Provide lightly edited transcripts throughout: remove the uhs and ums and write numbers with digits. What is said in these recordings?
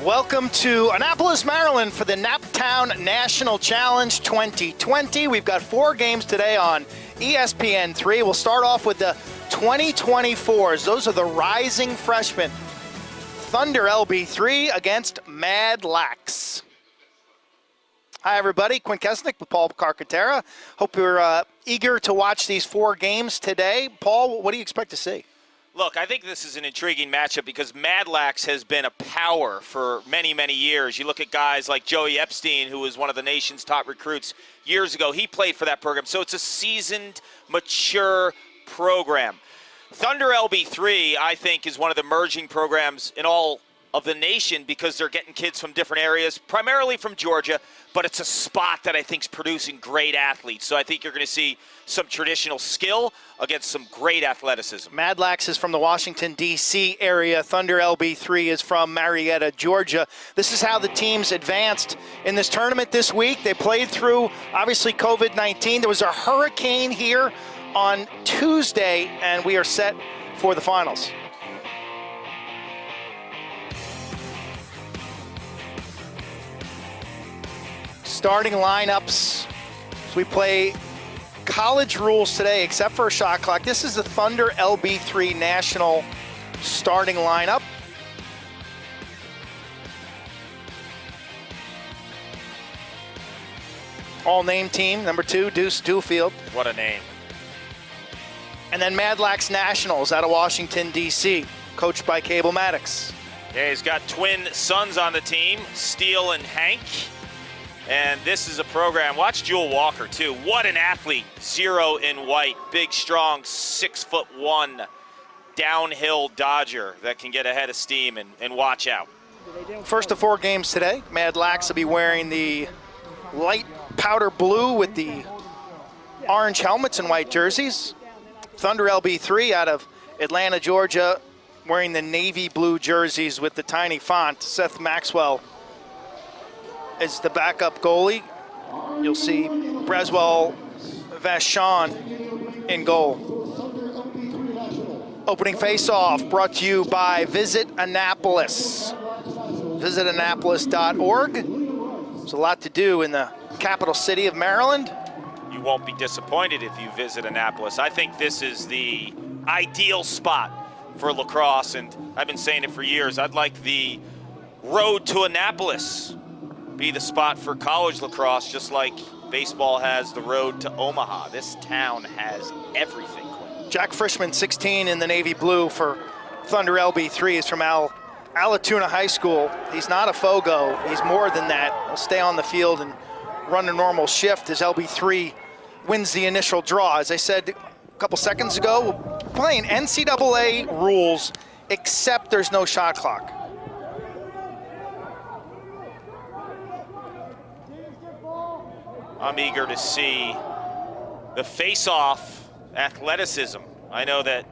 Welcome to Annapolis, Maryland for the Naptown National Challenge 2020. We've got 4 games today on ESPN3. We'll start off with the 2024s. Those are the rising freshmen. Thunder LB3 against Madlax. Hi, everybody. Quinn Kesnick with Paul Carcaterra. Hope you're eager to watch these 4 games today. Paul, what do you expect to see? Look, I think this is an intriguing matchup because Madlax has been a power for many, many years. You look at guys like Joey Epstein, who was one of the nation's top recruits years ago. He played for that program. So it's a seasoned, mature program. Thunder LB3, I think, is one of the emerging programs in all of the nation because they're getting kids from different areas, primarily from Georgia, but it's a spot that I think is producing great athletes. So I think you're going to see some traditional skill against some great athleticism. Madlax is from the Washington, D.C. area. Thunder LB3 is from Marietta, Georgia. This is how the teams advanced in this tournament this week. They played through, obviously, COVID-19. There was a hurricane here on Tuesday, and we are set for the finals. Starting lineups. So we play college rules today, except for a shot clock. This is the Thunder LB3 national starting lineup. All name team, number 2, Deuce Dewfield. What a name. And then Madlax Nationals out of Washington, D.C., coached by Cable Maddox. Yeah, he's got twin sons on the team, Steele and Hank. And this is a program, watch Jewel Walker too. What an athlete, 0 in white, big, strong, 6'1", downhill dodger that can get ahead of steam and watch out. First of 4 games today, Madlax will be wearing the light powder blue with the orange helmets and white jerseys. Thunder LB3 out of Atlanta, Georgia, wearing the navy blue jerseys with the tiny font. Seth Maxwell is the backup goalie. You'll see Braswell Vachon in goal. Opening face-off brought to you by Visit Annapolis. VisitAnnapolis.org. There's a lot to do in the capital city of Maryland. You won't be disappointed if you visit Annapolis. I think this is the ideal spot for lacrosse, and I've been saying it for years. I'd like the road to Annapolis be the spot for college lacrosse, just like baseball has the road to Omaha. This town has everything, Quinn. Jack Frischman, 16 in the navy blue for Thunder LB3, is from Alatoona High School. He's not a Fogo. He's more than that. He'll stay on the field and run a normal shift as LB3 wins the initial draw. As I said a couple seconds ago, we're playing NCAA rules, except there's no shot clock. I'm eager to see the face-off athleticism. I know that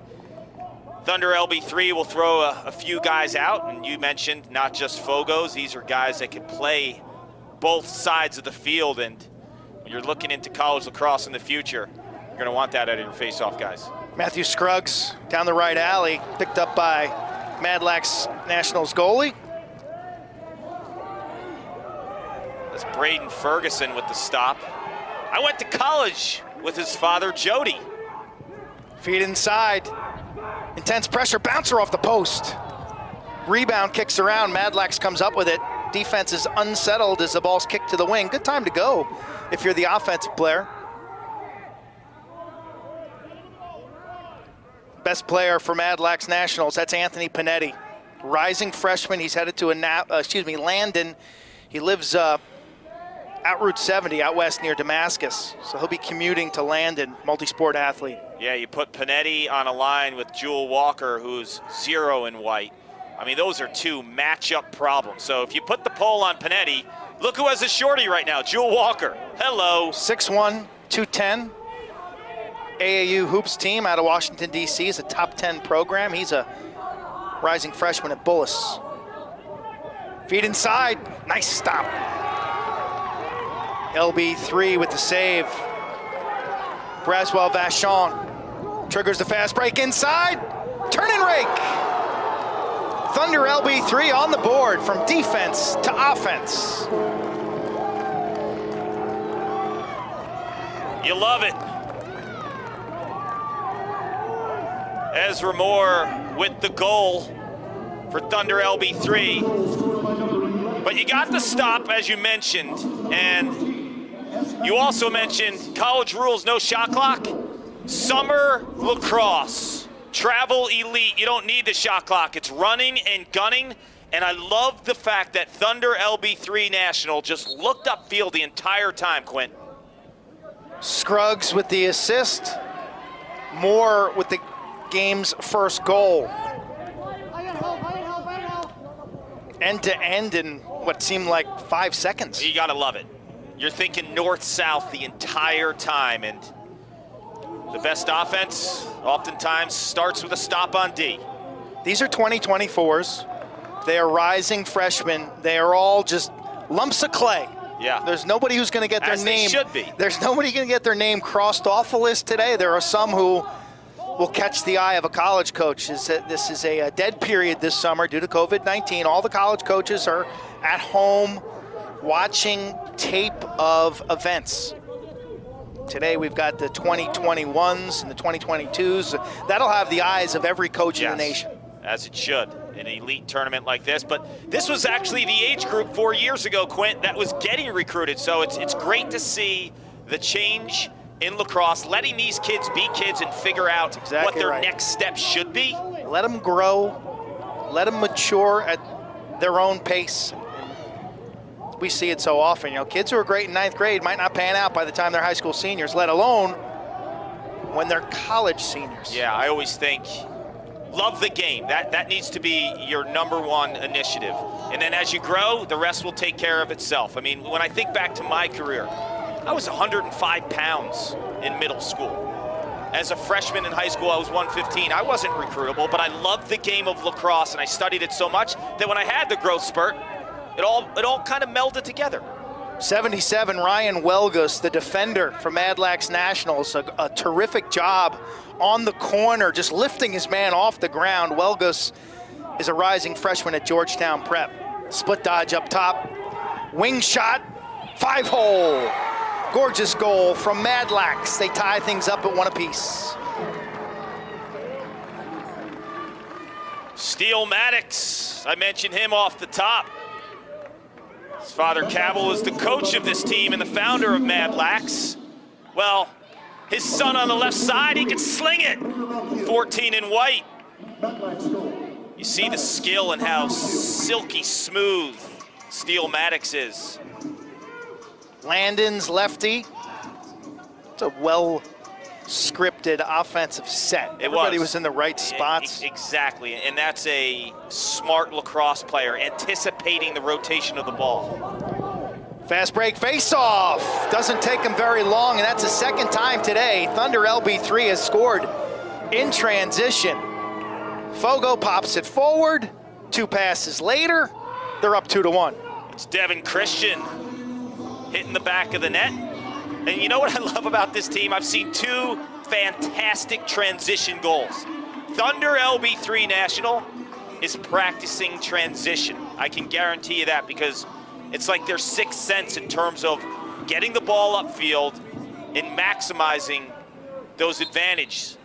Thunder LB3 will throw a few guys out, and you mentioned not just Fogos. These are guys that can play both sides of the field, and when you're looking into college lacrosse in the future, you're going to want that out of your face-off guys. Matthew Scruggs down the right alley, picked up by Madlax Nationals goalie. That's Braden Ferguson with the stop. I went to college with his father, Jody. Feet inside. Intense pressure, bouncer off the post. Rebound kicks around, Madlax comes up with it. Defense is unsettled as the ball's kicked to the wing. Good time to go if you're the offensive player. Best player for Madlax Nationals, that's Anthony Panetti. Rising freshman, he's headed to Landon. He lives out Route 70 out west near Damascus. So he'll be commuting to Landon, multi-sport athlete. Yeah, you put Panetti on a line with Jewel Walker, who's 0 in white. I mean, those are 2 matchup problems. So if you put the poll on Panetti, look who has a shorty right now, Jewel Walker. Hello. 6'1", 210. AAU Hoops team out of Washington, D.C. is a top 10 program. He's a rising freshman at Bullis. Feet inside, nice stop. LB3 with the save. Braswell Vachon triggers the fast break inside. Turn and rake. Thunder LB3 on the board from defense to offense. You love it. Ezra Moore with the goal for Thunder LB3. But you got the stop, as you mentioned, and you also mentioned college rules, no shot clock. Summer lacrosse, travel elite, you don't need the shot clock. It's running and gunning, and I love the fact that Thunder LB3 National just looked upfield the entire time, Quint. Scruggs with the assist, Moore with the game's first goal. End to end in what seemed like 5 seconds. You gotta love it. You're thinking north-south the entire time, and the best offense oftentimes starts with a stop on D. These are 2024s. They are rising freshmen. They are all just lumps of clay. Yeah. There's nobody who's going to get their As name. they should be. There's nobody going to get their name crossed off the list today. There are some who will catch the eye of a college coach. This is a dead period this summer due to COVID-19. All the college coaches are at home watching tape of events. Today we've got the 2021s and the 2022s. That'll have the eyes of every coach in the nation. As it should, an elite tournament like this. But this was actually the age group 4 years ago, Quint, that was getting recruited. So it's great to see the change in lacrosse, letting these kids be kids and figure out what their next step should be. Let them grow, let them mature at their own pace. We see it so often. You know, kids who are great in 9th grade might not pan out by the time they're high school seniors, let alone when they're college seniors. Yeah, I always think, love the game. That needs to be your #1 initiative. And then as you grow, the rest will take care of itself. I mean, when I think back to my career, I was 105 pounds in middle school. As a freshman in high school, I was 115. I wasn't recruitable, but I loved the game of lacrosse, and I studied it so much that when I had the growth spurt, it all kind of melded together. 77, Ryan Welgus, the defender for Madlax Nationals, a terrific job on the corner, just lifting his man off the ground. Welgus is a rising freshman at Georgetown Prep. Split dodge up top, wing shot, 5-hole. Gorgeous goal from Madlax. They tie things up at 1 apiece. Steele Maddox, I mentioned him off the top. His father, Cabell, is the coach of this team and the founder of Madlax. Well, his son on the left side, he can sling it. 14 in white. You see the skill and how silky smooth Steele Maddox is. Landon's lefty. It's a well-scripted offensive set. Everybody was in the right spots. Exactly, and that's a smart lacrosse player, anticipating the rotation of the ball. Fast break face-off. Doesn't take him very long, and that's the second time today Thunder LB3 has scored in transition. Fogo pops it forward. 2 passes later, they're up 2-1. It's Devin Christian hitting the back of the net. And you know what I love about this team? I've seen 2 fantastic transition goals. Thunder LB3 National is practicing transition. I can guarantee you that, because it's like their 6th sense in terms of getting the ball upfield and maximizing those advantages.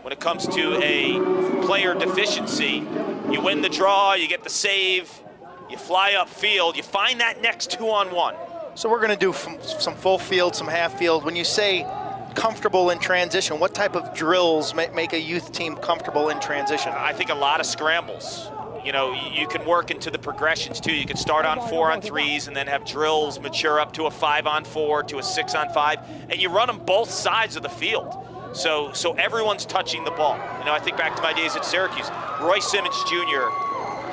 When it comes to a player deficiency, you win the draw, you get the save, you fly upfield, you find that next 2-on-1. So we're going to do some full field, some half field. When you say comfortable in transition, what type of drills make a youth team comfortable in transition? I think a lot of scrambles. You know, you can work into the progressions too. You can start on 4-on-3s and then have drills mature up to a 5-on-4 to a 6-on-5, and you run them both sides of the field. So everyone's touching the ball. You know, I think back to my days at Syracuse. Roy Simmons Jr.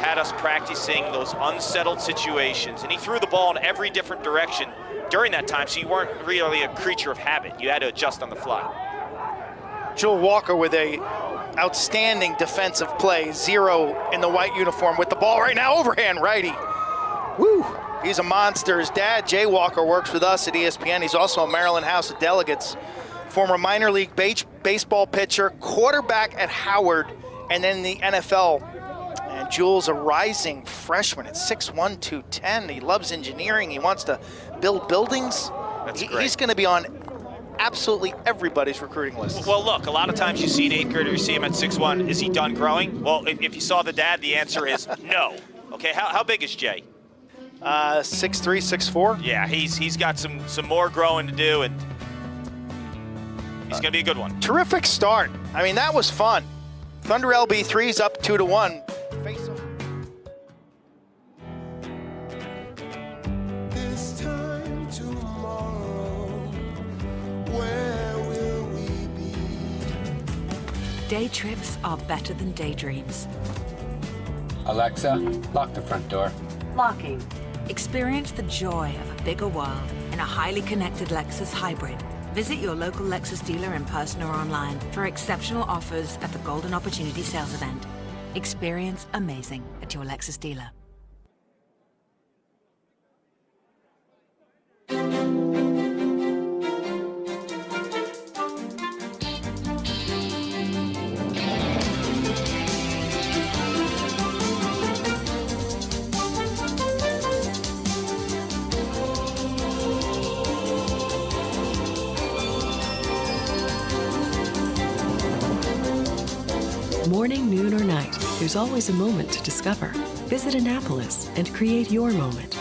had us practicing those unsettled situations, and he threw the ball in every different direction during that time, so you weren't really a creature of habit. You had to adjust on the fly. Joel Walker with a outstanding defensive play, 0 in the white uniform with the ball right now, overhand righty. Woo, he's a monster. His dad, Jay Walker, works with us at ESPN. He's also a Maryland House of Delegates, former minor league baseball pitcher, quarterback at Howard, and then the NFL. And Jules, a rising freshman at 6'1", 210. He loves engineering. He wants to build buildings. That's great. He's going to be on absolutely everybody's recruiting list. Well, look, a lot of times you see an 8th grader, you see him at 6'1". Is he done growing? Well, if you saw the dad, the answer is no. Okay, how big is Jay? 6'3", 6'4". Yeah, he's got some more growing to do, and he's going to be a good one. Terrific start. I mean, that was fun. Thunder LB3's up 2-1. Face off. This time tomorrow, where will we be? Day trips are better than daydreams. Alexa, lock the front door. Locking. Experience the joy of a bigger world in a highly connected Lexus hybrid. Visit your local Lexus dealer in person or online for exceptional offers at the Golden Opportunity Sales Event. Experience amazing at your Lexus dealer. Morning, noon, or night, there's always a moment to discover. Visit Annapolis and create your moment.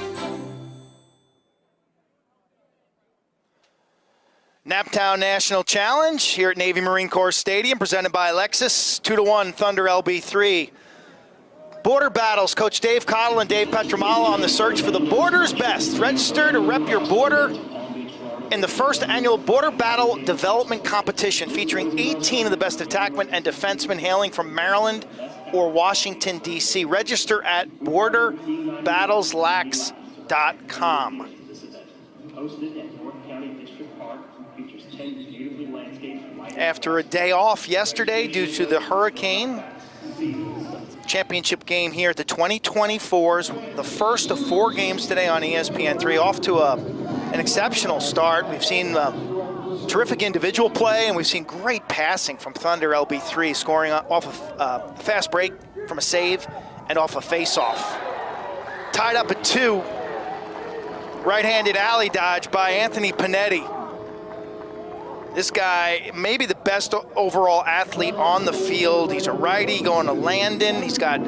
Naptown National Challenge here at Navy Marine Corps Stadium, presented by Lexus. 2-1 Thunder LB3. Border battles. Coach Dave Cottle and Dave Petramala on the search for the border's best. Register to rep your border in the first annual Border Battle Development Competition, featuring 18 of the best attackmen and defensemen hailing from Maryland or Washington, D.C. Register at borderbattleslax.com. After a day off yesterday due to the hurricane, championship game here at the 2024s, the first of 4 games today on ESPN3, off to an exceptional start. We've seen terrific individual play, and we've seen great passing from Thunder LB3, scoring off a fast break from a save and off a face-off. Tied up at 2, right-handed alley dodge by Anthony Panetti. This guy, maybe the best overall athlete on the field. He's a righty going to Landon. He's got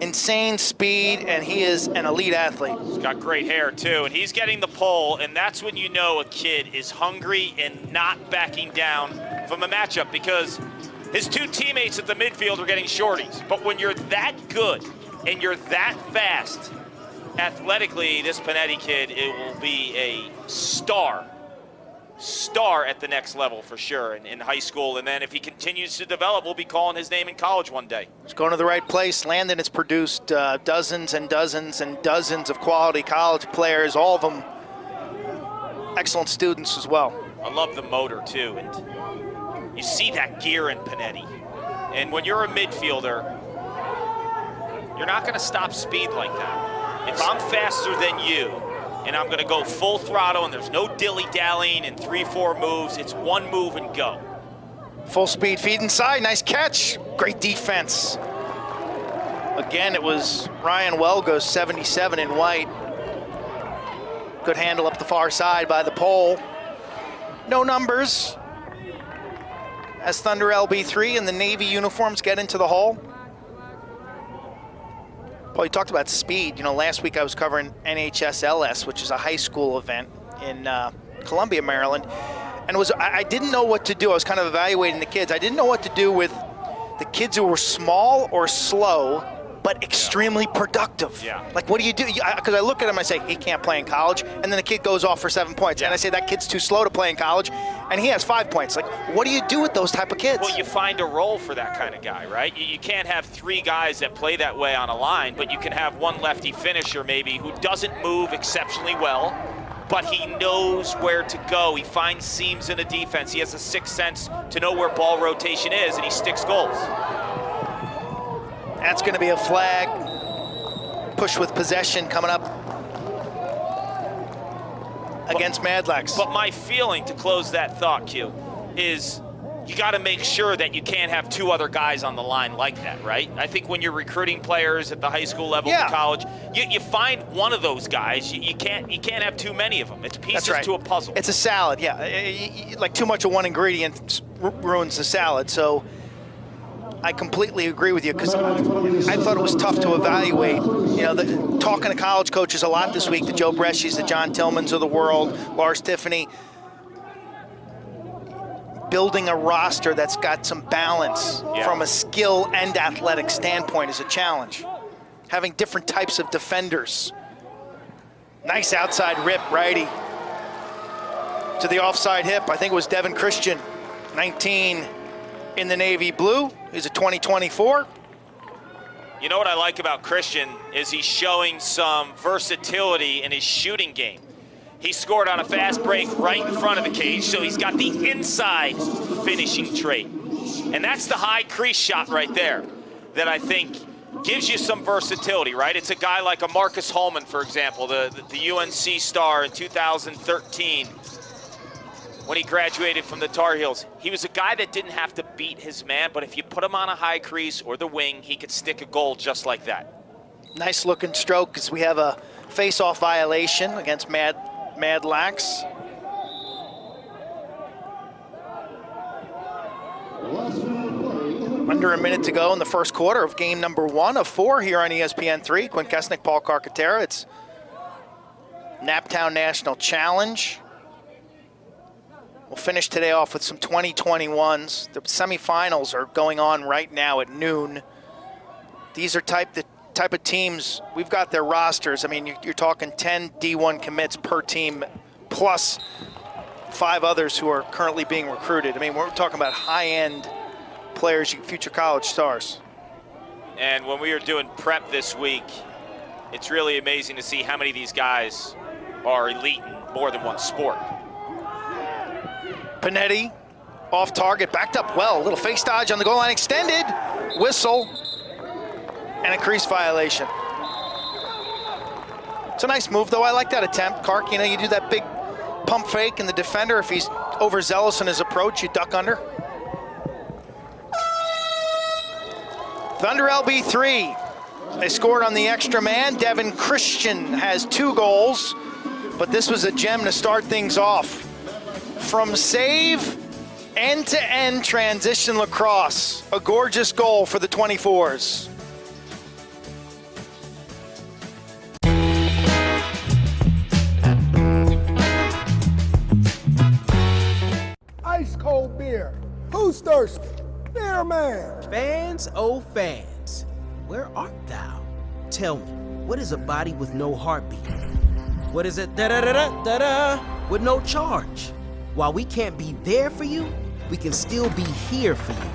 insane speed, and he is an elite athlete. He's got great hair, too, and he's getting the pole, and that's when you know a kid is hungry and not backing down from a matchup, because his 2 teammates at the midfield are getting shorties. But when you're that good and you're that fast, athletically, this Panetti kid, it will be a star at the next level for sure in high school, and then if he continues to develop, we'll be calling his name in college one day. He's going to the right place. Landon has produced dozens and dozens and dozens of quality college players, all of them excellent students as well. I love the motor too, and you see that gear in Panetti, and when you're a midfielder, you're not going to stop speed like that. If I'm faster than you, and I'm going to go full throttle, and there's no dilly-dallying and 3-4 moves. It's one move and go. Full speed feed inside. Nice catch. Great defense. Again, it was Ryan Welgo, 77 in white. Good handle up the far side by the pole. No numbers as Thunder LB3 and the Navy uniforms get into the hole. Well, you talked about speed. You know, last week I was covering NHSLS, which is a high school event in Columbia, Maryland. And I didn't know what to do. I was kind of evaluating the kids. I didn't know what to do with the kids who were small or slow, but extremely productive. Yeah. Like, what do you do? Because I look at him, I say, he can't play in college. And then the kid goes off for 7 points. And I say, that kid's too slow to play in college. And he has 5 points. Like, what do you do with those type of kids? Well, you find a role for that kind of guy, right? You can't have 3 guys that play that way on a line, but you can have one lefty finisher maybe who doesn't move exceptionally well, but he knows where to go. He finds seams in the defense. He has a sixth sense to know where ball rotation is, and he sticks goals. That's going to be a flag. Push with possession coming up against Madlax. But my feeling, to close that thought, Q, is you got to make sure that you can't have two other guys on the line like that, right? I think when you're recruiting players at the high school level, Yeah. to college, you find one of those guys. You can't have too many of them. It's pieces That's right. to a puzzle. It's a salad, yeah. Like too much of one ingredient ruins the salad. So I completely agree with you, because I thought it was tough to evaluate. You know, talking to college coaches a lot this week, the Joe Bresci's, the John Tillmans of the world, Lars Tiffany. Building a roster that's got some balance from a skill and athletic standpoint is a challenge. Having different types of defenders. Nice outside rip, righty. To the offside hip, I think it was Devin Christian, 19 in the navy blue. He's a 2024. You know what I like about Christian is he's showing some versatility in his shooting game. He scored on a fast break right in front of the cage, so he's got the inside finishing trait. And that's the high crease shot right there that I think gives you some versatility, right? It's a guy like a Marcus Holman, for example, the UNC star in 2013 when he graduated from the Tar Heels. He was a guy that didn't have to beat his man, but if you put him on a high crease or the wing, he could stick a goal just like that. Nice looking stroke, because we have a face-off violation against Madlax. Under a minute to go in the first quarter of game number 1 of 4 here on ESPN3. Quinn Kesnick, Paul Carcaterra. It's Naptown National Challenge. We'll finish today off with some 2021s. The semifinals are going on right now at noon. These are the type of teams, we've got their rosters. I mean, you're talking 10 D1 commits per team, plus 5 others who are currently being recruited. I mean, we're talking about high-end players, future college stars. And when we were doing prep this week, it's really amazing to see how many of these guys are elite in more than one sport. Panetti, off target, backed up well. A little face dodge on the goal line, extended, whistle, and a crease violation. It's a nice move, though. I like that attempt. Kark, you know, you do that big pump fake, and the defender, if he's overzealous in his approach, you duck under. Thunder LB3. They scored on the extra man. Devin Christian has 2 goals, but this was a gem to start things off. From save, end-to-end transition lacrosse. A gorgeous goal for the 24s. Ice cold beer. Who's thirsty? Beer man. Fans, oh fans, where art thou? Tell me, what is a body with no heartbeat? What is it da-da-da-da-da-da with no charge? While we can't be there for you, we can still be here for you.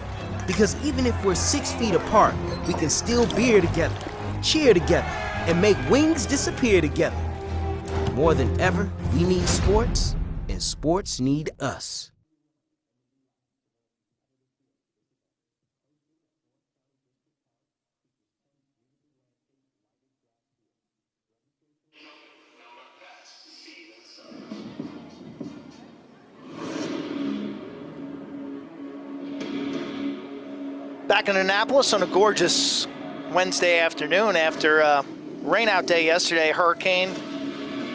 Because even if we're 6 feet apart, we can still beer together, cheer together, and make wings disappear together. More than ever, we need sports, and sports need us. Back in Annapolis on a gorgeous Wednesday afternoon after a rainout day yesterday, hurricane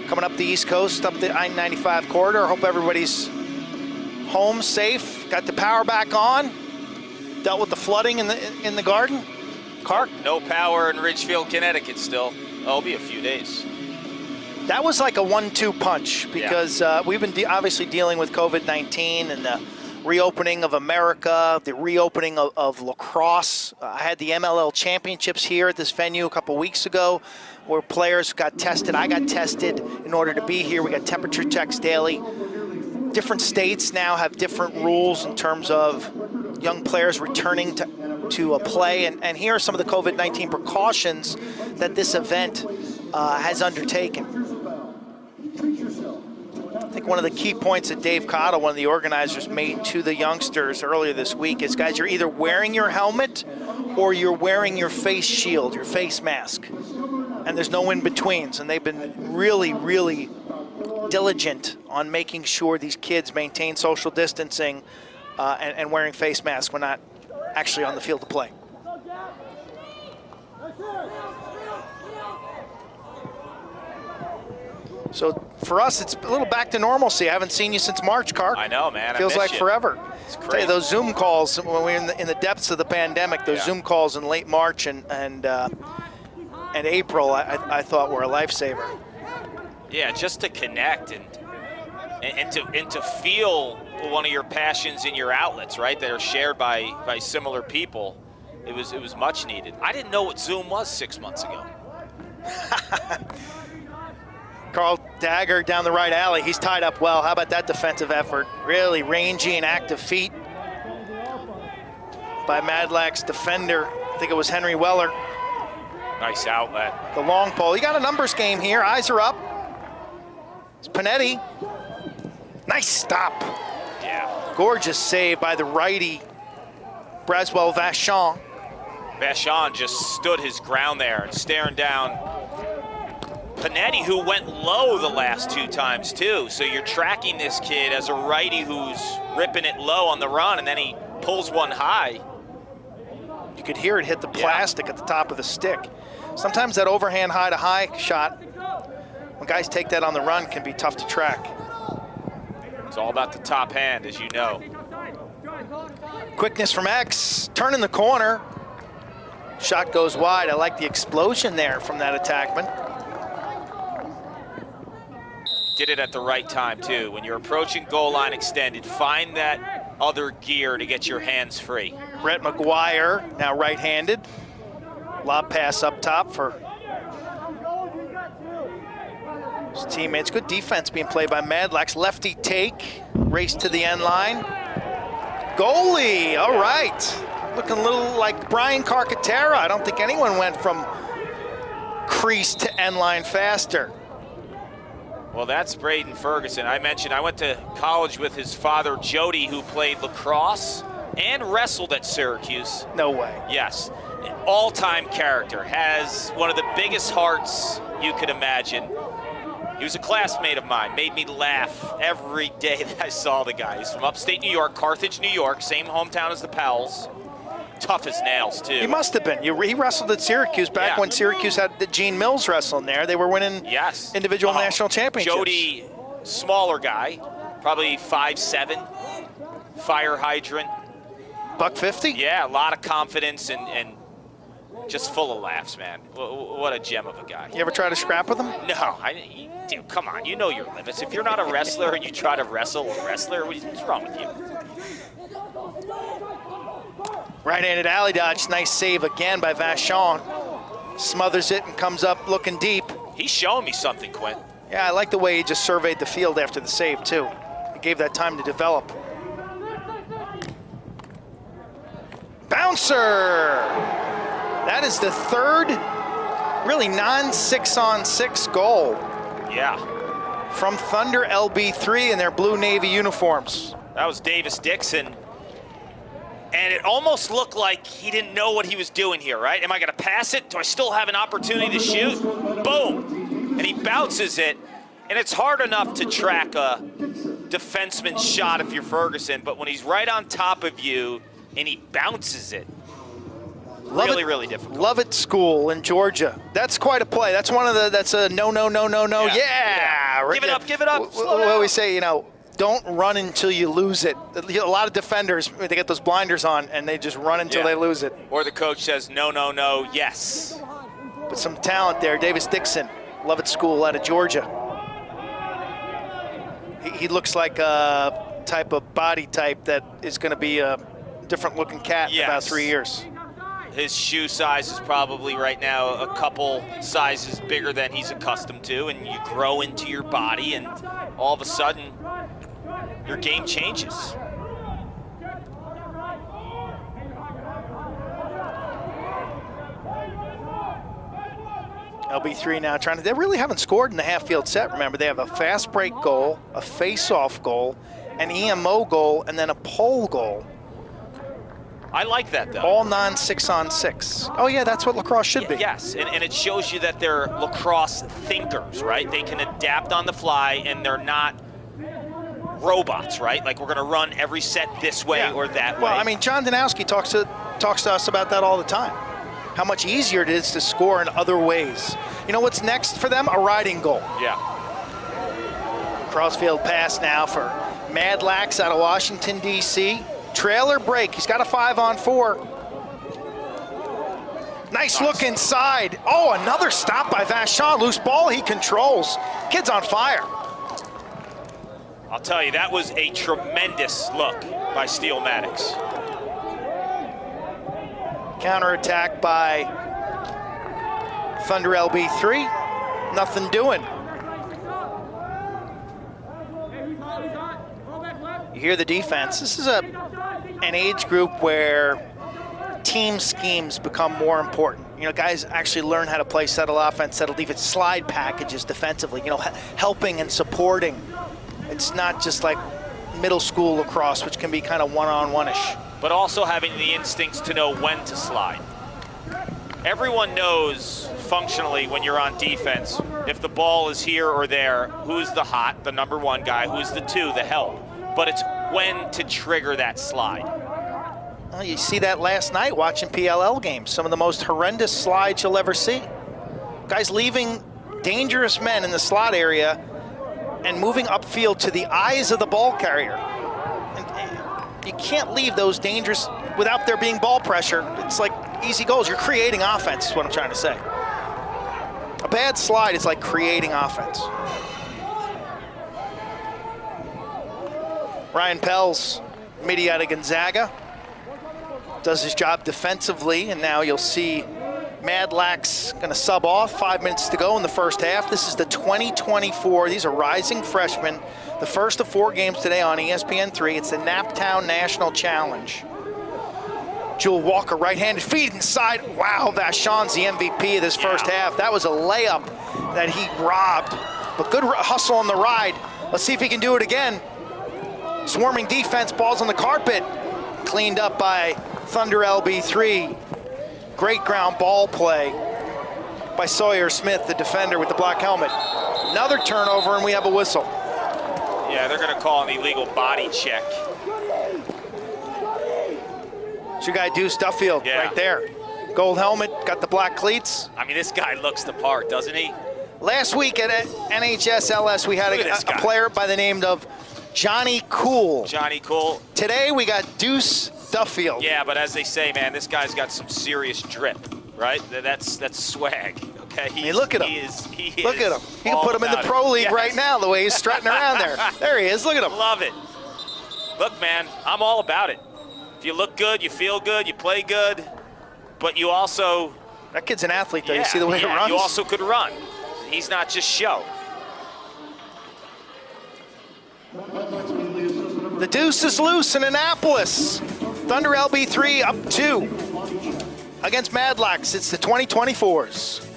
coming up the East Coast, up the I-95 corridor. Hope everybody's home safe, got the power back on, dealt with the flooding in the garden. Kark? No power in Ridgefield, Connecticut still. It'll be a few days. That was like a 1-2 punch, because we've been obviously dealing with COVID-19 and the reopening of America, the reopening of lacrosse. I had the MLL championships here at this venue a couple weeks ago where players got tested. I got tested in order to be here. We got temperature checks daily. Different states now have different rules in terms of young players returning to play. And here are some of the COVID-19 precautions that this event has undertaken. I think one of the key points that Dave Cottle, one of the organizers, made to the youngsters earlier this week is, guys, you're either wearing your helmet or you're wearing your face shield, your face mask. And there's no in-betweens. And they've been really, really diligent on making sure these kids maintain social distancing and wearing face masks when not actually on the field to play. So for us, it's a little back to normalcy. I haven't seen you since March, Kark. I know, man. Feels like forever. It's Tell you, crazy. those Zoom calls when we were in the depths of the pandemic, those Zoom calls in late March and April, I thought were a lifesaver. Yeah, just to connect and to feel one of your passions and your outlets, right? That are shared by similar people. It was much needed. I didn't know what Zoom was 6 months ago. Carl Dagger down the right alley. He's tied up well. How about that defensive effort? Really rangy and active feet by Madlax defender. I think it was Henry Weller. Nice outlet. The long pole. You got a numbers game here. Eyes are up. It's Panetti. Nice stop. Yeah. Gorgeous save by the righty, Braswell Vachon. Vachon just stood his ground there and staring down Panetti, who went low the last 2 times too. So you're tracking this kid as a righty who's ripping it low on the run, and then he pulls one high. You could hear it hit the plastic at the top of the stick. Sometimes that overhand high to high shot, when guys take that on the run, can be tough to track. It's all about the top hand, as you know. Quickness from X, turning the corner. Shot goes wide. I like the explosion there from that attackman. Did it at the right time too. When you're approaching goal line extended, find that other gear to get your hands free. Brett McGuire, now right-handed. Lob pass up top for his teammates. Good defense being played by Madlax. Lefty take, race to the end line. Goalie, all right. Looking a little like Brian Carcaterra. I don't think anyone went from crease to end line faster. Well, that's Braden Ferguson. I mentioned I went to college with his father, Jody, who played lacrosse and wrestled at Syracuse. No way. Yes, an all-time character, has one of the biggest hearts you could imagine. He was a classmate of mine, made me laugh every day that I saw the guy. He's from upstate New York, Carthage, New York, same hometown as the Powells. Tough as nails, too. He must have been. He wrestled at Syracuse back when Syracuse had the Gene Mills wrestling there. They were winning individual national championships. Jody, smaller guy, probably 5'7", fire hydrant. $150? Yeah, a lot of confidence and just full of laughs, man. What a gem of a guy. You ever try to scrap with him? No, dude, come on, you know your limits. If you're not a wrestler and you try to wrestle a wrestler, what's wrong with you? Right-handed alley dodge, nice save again by Vachon. Smothers it and comes up looking deep. He's showing me something, Quint. Yeah, I like the way he just surveyed the field after the save, too. He gave that time to develop. Bouncer! That is the third, really non-6-on-6 goal. Yeah. From Thunder LB3 in their blue Navy uniforms. That was Davis Dixon. And it almost looked like he didn't know what he was doing here, right? Am I gonna pass it? Do I still have an opportunity to shoot? Boom! And he bounces it. And it's hard enough to track a defenseman's shot if you're Ferguson, but when he's right on top of you and he bounces it, really difficult. Lovett School in Georgia. That's quite a play. That's one of the, that's a no. Yeah. Give it up, give it up. What we say, don't run until you lose it. A lot of defenders, they get those blinders on and they just run until they lose it. Or the coach says, no, yes. But some talent there. Davis Dixon, Lovett School out of Georgia. He looks like a type of body type that is going to be a different looking cat in about 3 years. His shoe size is probably right now a couple sizes bigger than he's accustomed to, and you grow into your body and all of a sudden your game changes. LB3 now trying to, they really haven't scored in the half-field set. Remember, they have a fast break goal, a face-off goal, an EMO goal, and then a pole goal. I like that, though. All non-6-on-6. Oh, yeah, that's what lacrosse should be. Yes, and it shows you that they're lacrosse thinkers, right? They can adapt on the fly, and they're not robots, right? Like we're going to run every set this way or that way. Well, I mean, John Danowski talks to us about that all the time. How much easier it is to score in other ways. You know what's next for them? A riding goal. Yeah. Crossfield pass now for Madlax out of Washington, D.C. Trailer break. He's got a 5-on-4. Nice look inside. Oh, another stop by Vachon. Loose ball he controls. Kid's on fire. I'll tell you, that was a tremendous look by Steele Maddox. Counterattack by Thunder LB3. Nothing doing. You hear the defense. This is an age group where team schemes become more important. You know, guys actually learn how to play settle offense, settle defense, slide packages defensively, you know, helping and supporting. It's not just like middle school lacrosse, which can be kind of one-on-one-ish. But also having the instincts to know when to slide. Everyone knows functionally when you're on defense, if the ball is here or there, who's the hot, the number one guy, who's the two, the help. But it's when to trigger that slide. Well, you see that last night watching PLL games. Some of the most horrendous slides you'll ever see. Guys leaving dangerous men in the slot area and moving upfield to the eyes of the ball carrier. And you can't leave those dangerous without there being ball pressure. It's like easy goals. You're creating offense is what I'm trying to say. A bad slide is like creating offense. Ryan Pels, midi out of Gonzaga, does his job defensively, and now you'll see Madlax going to sub off. 5 minutes to go in the first half. This is the 2024. These are rising freshmen. The first of 4 games today on ESPN3. It's the Naptown National Challenge. Jewel Walker, right-handed feed inside. Wow, Vachon's the MVP of this first half. That was a layup that he robbed, but good hustle on the ride. Let's see if he can do it again. Swarming defense, balls on the carpet. Cleaned up by Thunder LB3. Great ground ball play by Sawyer Smith, the defender with the black helmet. Another turnover, and we have a whistle. Yeah, they're going to call an illegal body check. It's your guy Deuce Duffield right there. Gold helmet, got the black cleats. I mean, this guy looks the part, doesn't he? Last week at NHSLS, we had a player by the name of Johnny Cool. Johnny Cool. Today we got Deuce Duffield. Yeah, but as they say, man, this guy's got some serious drip, right? That's swag. Okay. Hey, look at him. Look at him. You can put him in the pro league right now, the way he's strutting around there. There he is. Look at him. Love it. Look, man, I'm all about it. If you look good, you feel good, you play good, but you also... That kid's an athlete, though. You see the way he runs? You also could run. He's not just show. The deuce is loose in Annapolis. Thunder LB3 up 2 against Madlax. It's the 2024s.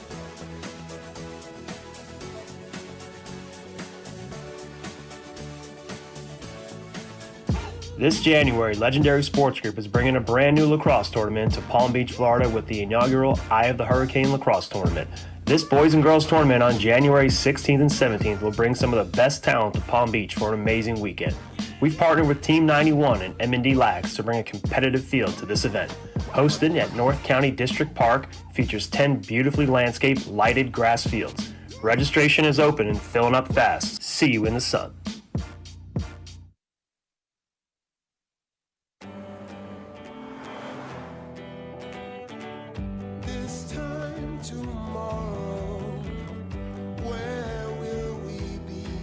This January, Legendary Sports Group is bringing a brand new lacrosse tournament to Palm Beach, Florida with the inaugural Eye of the Hurricane Lacrosse Tournament. This boys and girls tournament on January 16th and 17th will bring some of the best talent to Palm Beach for an amazing weekend. We've partnered with Team 91 and M&D Lax to bring a competitive field to this event. Hosted at North County District Park, features 10 beautifully landscaped, lighted grass fields. Registration is open and filling up fast. See you in the sun.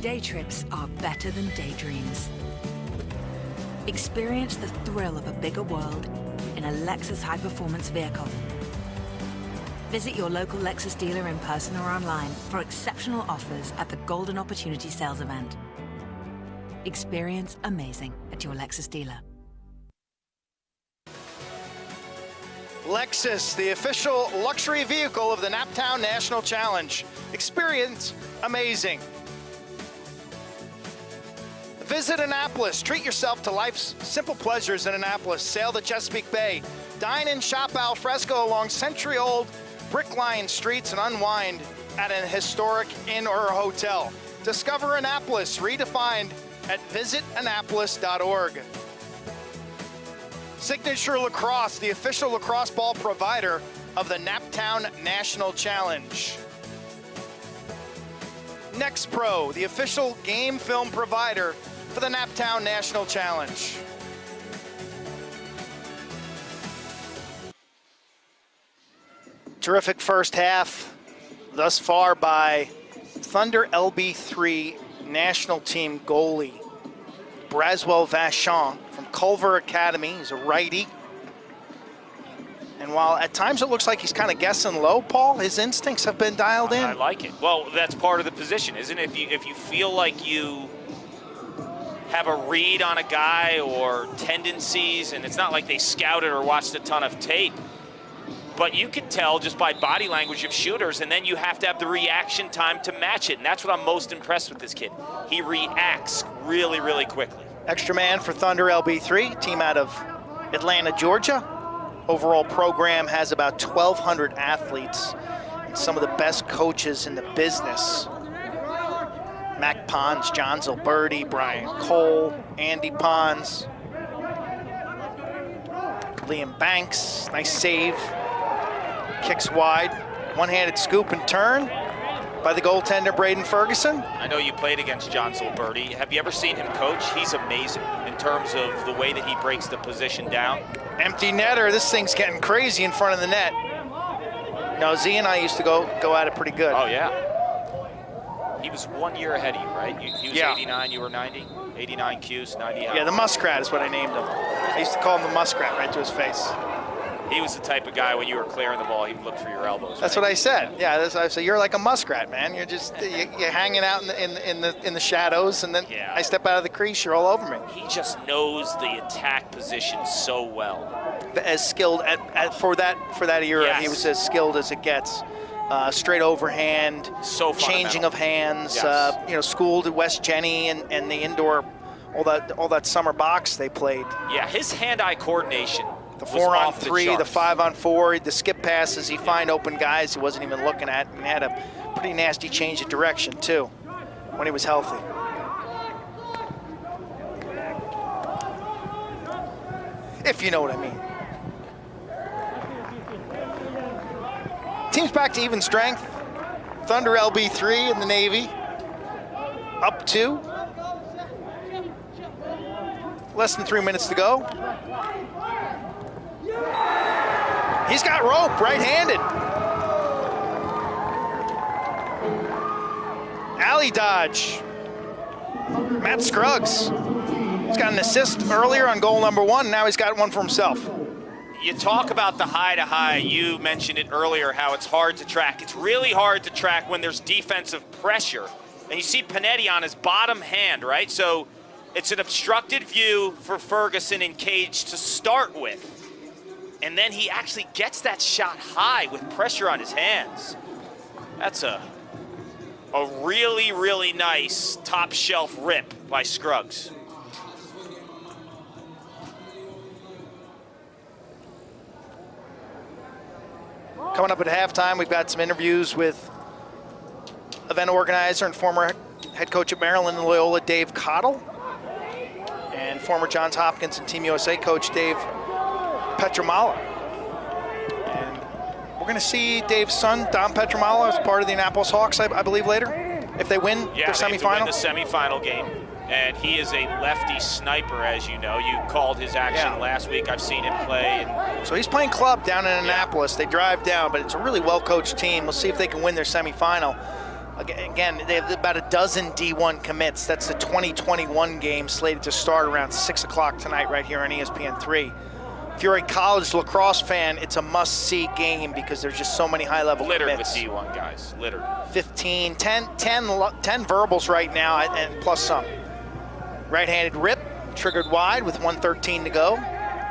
Day trips are better than daydreams. Experience the thrill of a bigger world in a Lexus high-performance vehicle. Visit your local Lexus dealer in person or online for exceptional offers at the Golden Opportunity Sales Event. Experience amazing at your Lexus dealer. Lexus, the official luxury vehicle of the Naptown National Challenge. Experience amazing. Visit Annapolis. Treat yourself to life's simple pleasures in Annapolis. Sail the Chesapeake Bay. Dine and shop al fresco along century-old brick-lined streets and unwind at an historic inn or a hotel. Discover Annapolis, redefined at visitannapolis.org. Signature Lacrosse, the official lacrosse ball provider of the Naptown National Challenge. Next Pro, the official game film provider for the Naptown National Challenge. Terrific first half thus far by Thunder LB3 national team goalie Braswell Vachon from Culver Academy. He's a righty. And while at times it looks like he's kind of guessing low, Paul, his instincts have been dialed in. I like it. Well, that's part of the position, isn't it? If you feel like you have a read on a guy or tendencies, and it's not like they scouted or watched a ton of tape, but you can tell just by body language of shooters, and then you have to have the reaction time to match it, and that's what I'm most impressed with this kid. He reacts really, really quickly. Extra man for Thunder LB3, team out of Atlanta, Georgia. Overall program has about 1,200 athletes and some of the best coaches in the business. Mac Pons, John Zilberti, Brian Cole, Andy Pons, Liam Banks, nice save. Kicks wide, one-handed scoop and turn by the goaltender Braden Ferguson. I know you played against John Zilberti. Have you ever seen him coach? He's amazing in terms of the way that he breaks the position down. Empty netter, this thing's getting crazy in front of the net. No, Z and I used to go at it pretty good. Oh, yeah. He was 1 year ahead of you, right? He was 89, you were 90? 89 Qs, 90. Yeah, the Muskrat is what I named him. I used to call him the Muskrat right to his face. He was the type of guy when you were clearing the ball, he would look for your elbows. That's right? what I said. Yeah, I said you're like a muskrat, man. You're just you're hanging out in the shadows, and then I step out of the crease, you're all over me. He just knows the attack position so well. As skilled for that era, Yes. he was as skilled as it gets. Straight overhand, So changing of hands. Yes. Schooled at West Jenny and the indoor, all that summer box they played. Yeah, his hand-eye coordination. The was 4-on-3, off the charts. 5-on-4, the skip passes, he find open guys he wasn't even looking at, and had a pretty nasty change of direction too when he was healthy. If you know what I mean. Team's back to even strength. Thunder LB3 in the Navy. Up 2. Less than 3 minutes to go. He's got rope, right-handed. Alley dodge. Matt Scruggs. He's got an assist earlier on goal number 1. Now he's got one for himself. You talk about the high-to-high. You mentioned it earlier, how it's hard to track. It's really hard to track when there's defensive pressure. And you see Panetti on his bottom hand, right? So it's an obstructed view for Ferguson in cage to start with. And then he actually gets that shot high with pressure on his hands. That's a really, really nice top shelf rip by Scruggs. Coming up at halftime, we've got some interviews with event organizer and former head coach at Maryland and Loyola, Dave Cottle, and former Johns Hopkins and Team USA coach, Dave Petramala. And we're going to see Dave's son, Dom Petramala, as part of the Annapolis Hawks, I believe, later, if they win their semifinal. Yeah, they have to win the semifinal game. And he is a lefty sniper, as you know. You called his action last week. I've seen him play. So he's playing club down in Annapolis. They drive down, but it's a really well-coached team. We'll see if they can win their semifinal. Again, they have about a dozen D1 commits. That's the 2021 game slated to start around 6 o'clock tonight right here on ESPN3. If you're a college lacrosse fan, it's a must-see game because there's just so many high-level commits. Littered with D1 guys, littered. 10 verbals right now, and plus some. Right-handed rip, triggered wide with 1:13 to go.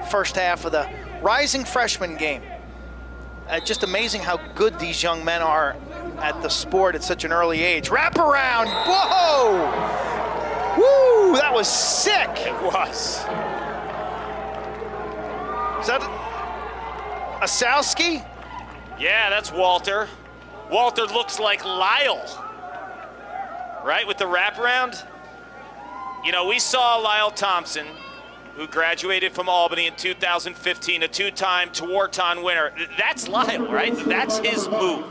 First half of the rising freshman game. Just amazing how good these young men are at the sport at such an early age. Wrap around, whoa! Woo, that was sick. It was. Is that Asowski? Yeah, that's Walter. Walter looks like Lyle, right, with the wraparound? You know, we saw Lyle Thompson, who graduated from Albany in 2015, a two-time Tewaaraton winner. That's Lyle, right? That's his move.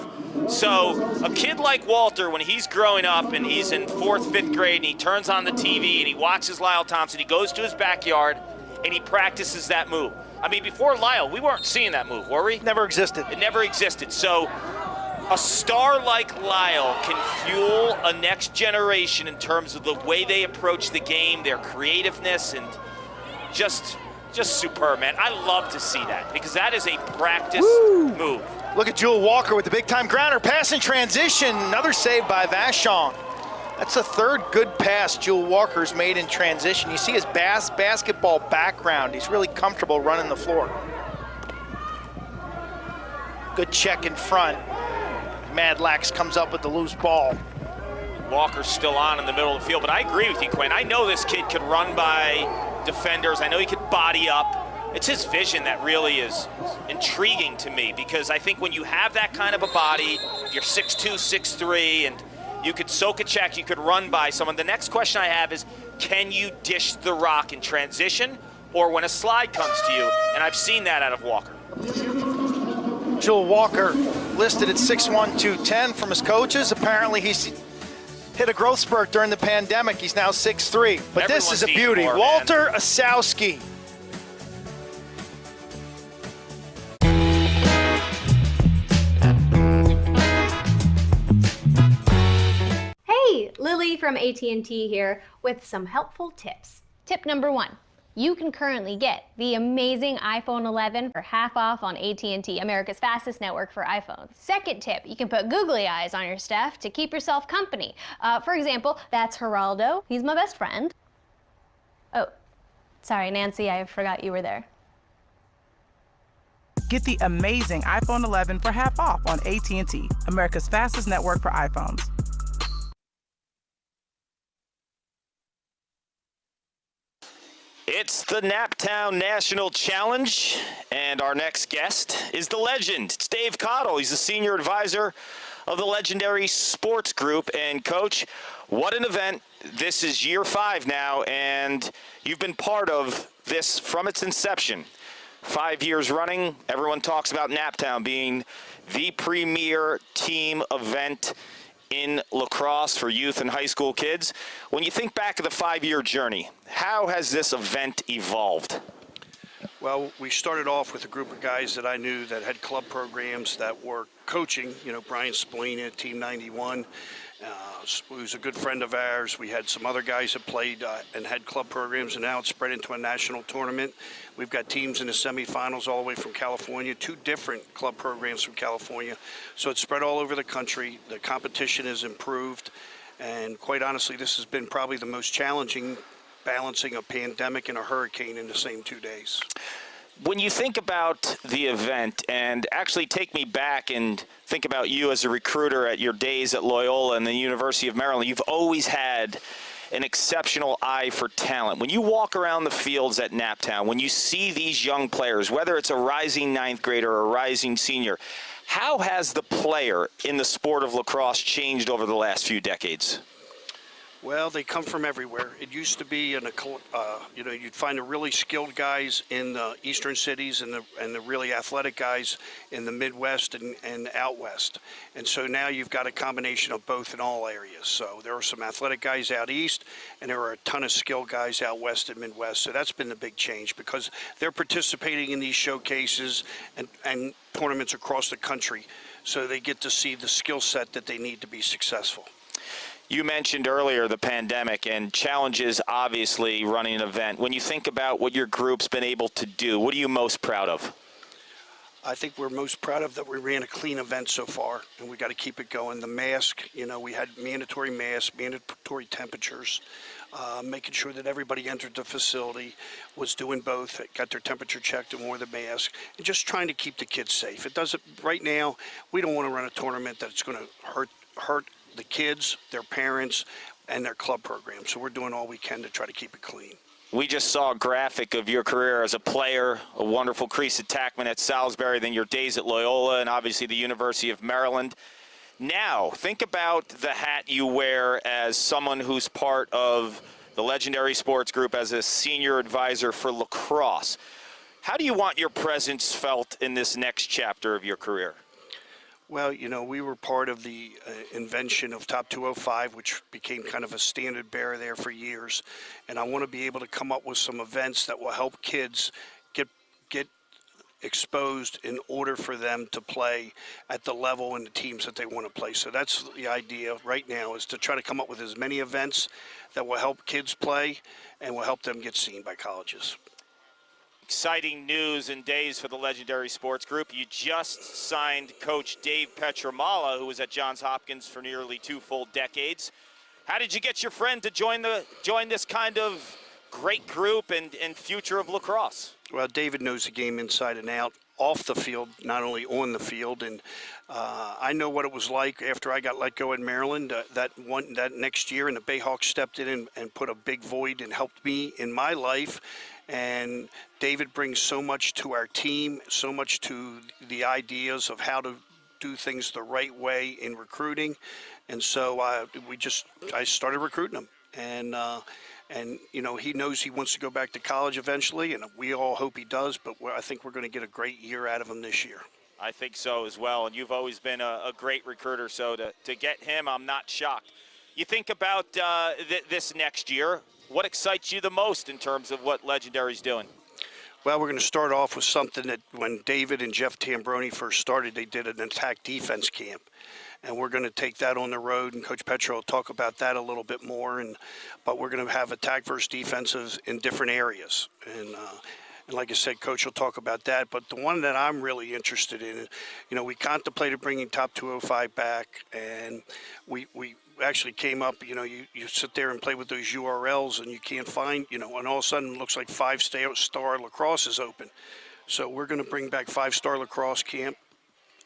So a kid like Walter, when he's growing up and he's in 4th, 5th grade and he turns on the TV and he watches Lyle Thompson, he goes to his backyard and he practices that move. I mean, before Lyle, we weren't seeing that move, were we? Never existed. It never existed. So a star like Lyle can fuel a next generation in terms of the way they approach the game, their creativeness, and just superb, man. I love to see that because that is a practice move. Look at Jewel Walker with the big-time grounder. Pass in transition. Another save by Vachon. That's the 3rd good pass Jewel Walker's made in transition. You see his basketball background. He's really comfortable running the floor. Good check in front. Madlax comes up with the loose ball. Walker's still on in the middle of the field, but I agree with you, Quinn. I know this kid could run by defenders. I know he could body up. It's his vision that really is intriguing to me because I think when you have that kind of a body, you're 6'2", 6'3", and you could soak a check, you could run by someone. The next question I have is, can you dish the rock in transition or when a slide comes to you? And I've seen that out of Walker. Jewel Walker listed at 6'1", 210 from his coaches. Apparently he's hit a growth spurt during the pandemic. He's now 6'3". But this is a beauty. More, Walter Osowski. Hey, Lily from AT&T here with some helpful tips. Tip number 1. You can currently get the amazing iPhone 11 for half off on AT&T, America's fastest network for iPhones. Second tip, you can put googly eyes on your stuff to keep yourself company. For example, that's Geraldo. He's my best friend. Oh, sorry, Nancy, I forgot you were there. Get the amazing iPhone 11 for half off on AT&T, America's fastest network for iPhones. It's the Naptown National Challenge, and our next guest is the legend. It's Dave Cottle. He's the senior advisor of the legendary sports group. And Coach, what an event. This is year 5 now, and you've been part of this from its inception. 5 years running. Everyone talks about Naptown being the premier team event in lacrosse for youth and high school kids. When you think back of the 5-year journey, how has this event evolved? Well, we started off with a group of guys that I knew that had club programs that were coaching. You know, Brian Spallina, Team 91, who's a good friend of ours. We had some other guys that played and had club programs, and now it's spread into a national tournament. We've got teams in the semifinals all the way from California, 2 different club programs from California. So it's spread all over the country. The competition has improved, and quite honestly, this has been probably the most challenging, balancing a pandemic and a hurricane in the same 2 days. When you think about the event, and actually take me back and think about you as a recruiter at your days at Loyola and the University of Maryland, you've always had an exceptional eye for talent. When you walk around the fields at Naptown, when you see these young players, whether it's a rising 9th grader or a rising senior, how has the player in the sport of lacrosse changed over the last few decades? Well, they come from everywhere. It used to be, you'd find the really skilled guys in the eastern cities and the really athletic guys in the Midwest and out west. And so now you've got a combination of both in all areas. So there are some athletic guys out east, and there are a ton of skilled guys out west and Midwest. So that's been the big change because they're participating in these showcases and tournaments across the country. So they get to see the skill set that they need to be successful. You mentioned earlier the pandemic and challenges, obviously, running an event. When you think about what your group's been able to do, what are you most proud of? I think we're most proud of that we ran a clean event so far, and we got to keep it going. The mask, we had mandatory masks, mandatory temperatures, making sure that everybody entered the facility was doing both, got their temperature checked and wore the mask, and just trying to keep the kids safe. It doesn't, right now, we don't want to run a tournament that's going to hurt the kids, their parents, and their club program. So we're doing all we can to try to keep it clean. We just saw a graphic of your career as a player, a wonderful crease attackman at Salisbury, then your days at Loyola and obviously the University of Maryland. Now, think about the hat you wear as someone who's part of the Legendary Sports Group as a senior advisor for lacrosse. How do you want your presence felt in this next chapter of your career? Well, you know, we were part of the invention of Top 205, which became kind of a standard bearer there for years. And I want to be able to come up with some events that will help kids get exposed in order for them to play at the level and the teams that they want to play. So that's the idea right now, is to try to come up with as many events that will help kids play and will help them get seen by colleges. Exciting news and days for the Legendary Sports Group. You just signed Coach Dave Petramala, who was at Johns Hopkins for nearly 2 full decades. How did you get your friend to join this kind of great group and future of lacrosse? Well, David knows the game inside and out, off the field, not only on the field. And I know what it was like after I got let go in Maryland that next year, and the Bayhawks stepped in and put a big void and helped me in my life. And David brings so much to our team, so much to the ideas of how to do things the right way in recruiting. And so I started recruiting him. And you know, he knows he wants to go back to college eventually, and we all hope he does, but I think we're going to get a great year out of him this year. I think so as well, and you've always been a great recruiter, so to get him, I'm not shocked. You think about this next year, what excites you the most in terms of what Legendary's doing? Well, we're going to start off with something that when David and Jeff Tambroni first started, they did an attack defense camp. And we're going to take that on the road, and Coach Petra will talk about that a little bit more. But we're going to have attack versus defensive in different areas. And like I said, Coach will talk about that. But the one that I'm really interested in, you know, we contemplated bringing Top 205 back, and we actually came up, you know, you sit there and play with those URLs, and you can't find, you know, and all of a sudden it looks like 5-star lacrosse is open. So we're going to bring back 5-star lacrosse camp.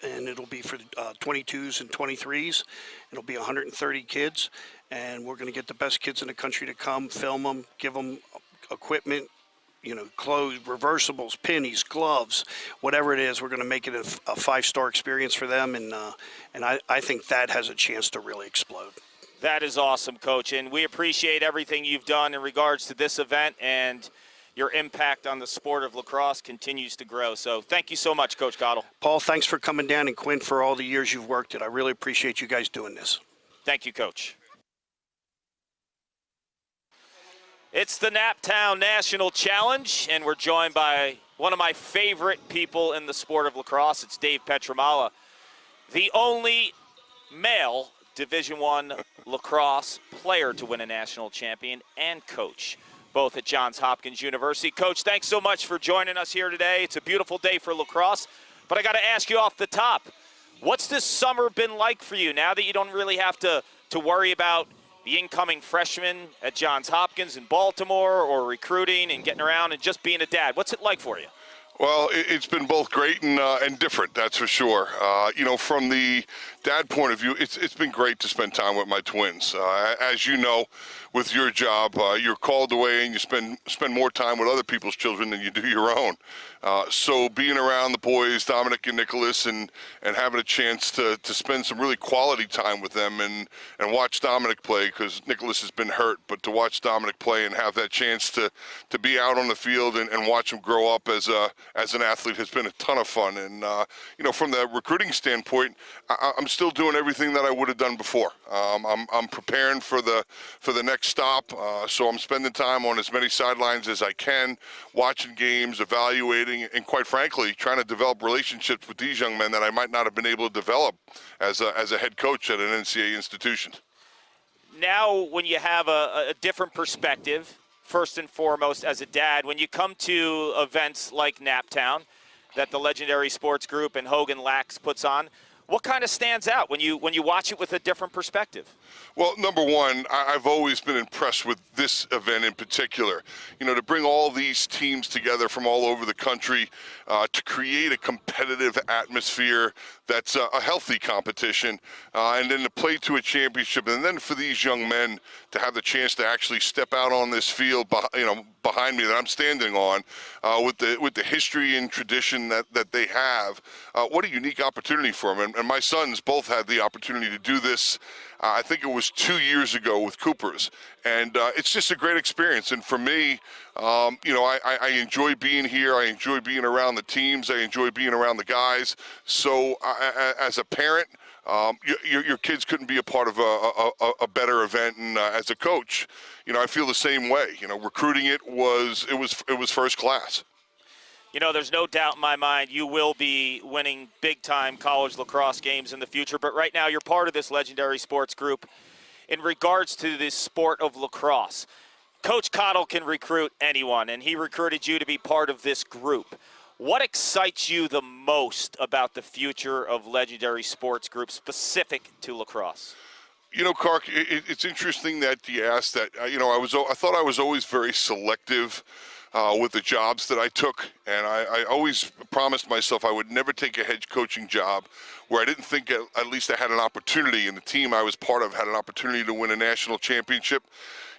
And it'll be for 22s and 23s. It'll be 130 kids, and we're going to get the best kids in the country to come, film them, give them equipment, you know, clothes, reversibles, pennies, gloves, whatever it is. We're going to make it a 5-star experience for them, and I think that has a chance to really explode. That is awesome, Coach, and we appreciate everything you've done in regards to this event, and your impact on the sport of lacrosse continues to grow. So thank you so much, Coach Cottle. Paul, thanks for coming down, and Quinn, for all the years you've worked it. I really appreciate you guys doing this. Thank you, Coach. It's the Naptown National Challenge, and we're joined by one of my favorite people in the sport of lacrosse. It's Dave Petramala, the only male Division I lacrosse player to win a national champion and coach, both at Johns Hopkins University. Coach, thanks so much for joining us here today. It's a beautiful day for lacrosse, but I got to ask you off the top, what's this summer been like for you now that you don't really have to worry about the incoming freshmen at Johns Hopkins in Baltimore, or recruiting and getting around and just being a dad? What's it like for you? Well, it's been both great and different, that's for sure. You know, from the dad point of view, it's been great to spend time with my twins. As you know, with your job, you're called away and you spend more time with other people's children than you do your own. So being around the boys, Dominic and Nicholas, and having a chance to spend some really quality time with them and watch Dominic play, because Nicholas has been hurt, but to watch Dominic play and have that chance to be out on the field and watch him grow up as an athlete has been a ton of fun. And you know, from the recruiting standpoint, I'm still doing everything that I would have done before. I'm preparing for the next stop, so I'm spending time on as many sidelines as I can, watching games, evaluating, and quite frankly, trying to develop relationships with these young men that I might not have been able to develop as a head coach at an NCAA institution. Now, when you have a different perspective, first and foremost as a dad, when you come to events like Naptown that the Legendary Sports Group and Hogan Lax puts on, what kind of stands out when you watch it with a different perspective? Well, number one, I've always been impressed with this event in particular. You know, to bring all these teams together from all over the country to create a competitive atmosphere that's a healthy competition, and then to play to a championship, and then for these young men to have the chance to actually step out on this field, behind me that I'm standing on, with the history and tradition that they have. What a unique opportunity for them. And my sons both had the opportunity to do this I think it was 2 years ago with Cooper's. And it's just a great experience. And for me, I enjoy being here. I enjoy being around the teams. I enjoy being around the guys. So as a parent, your kids couldn't be a part of a better event. And as a coach, I feel the same way. Recruiting it was first class. There's no doubt in my mind you will be winning big-time college lacrosse games in the future, but right now you're part of this legendary sports group. In regards to this sport of lacrosse, Coach Cottle can recruit anyone, and he recruited you to be part of this group. What excites you the most about the future of legendary sports group specific to lacrosse? Clark, it's interesting that you asked that. I thought I was always very selective with the jobs that I took, and I always promised myself I would never take a head coaching job where I didn't think at least I had an opportunity, and the team I was part of had an opportunity to win a national championship.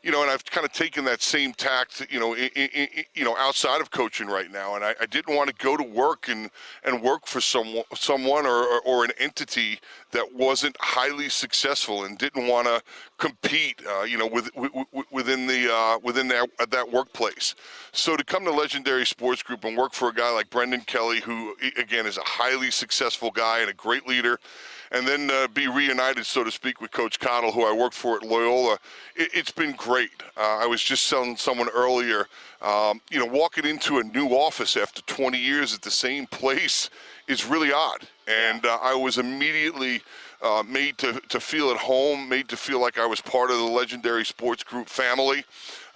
And I've kind of taken that same tact, outside of coaching right now. And I didn't want to go to work and work for someone or an entity that wasn't highly successful and didn't want to compete, within that workplace. So to come to Legendary Sports Group and work for a guy like Brendan Kelly, who again is a highly successful guy and a great leader, and then be reunited, so to speak, with Coach Cottle, who I worked for at Loyola, it's been great. I was just telling someone earlier, walking into a new office after 20 years at the same place is really odd. And I was immediately made to feel at home, made to feel like I was part of the Legendary Sports Group family.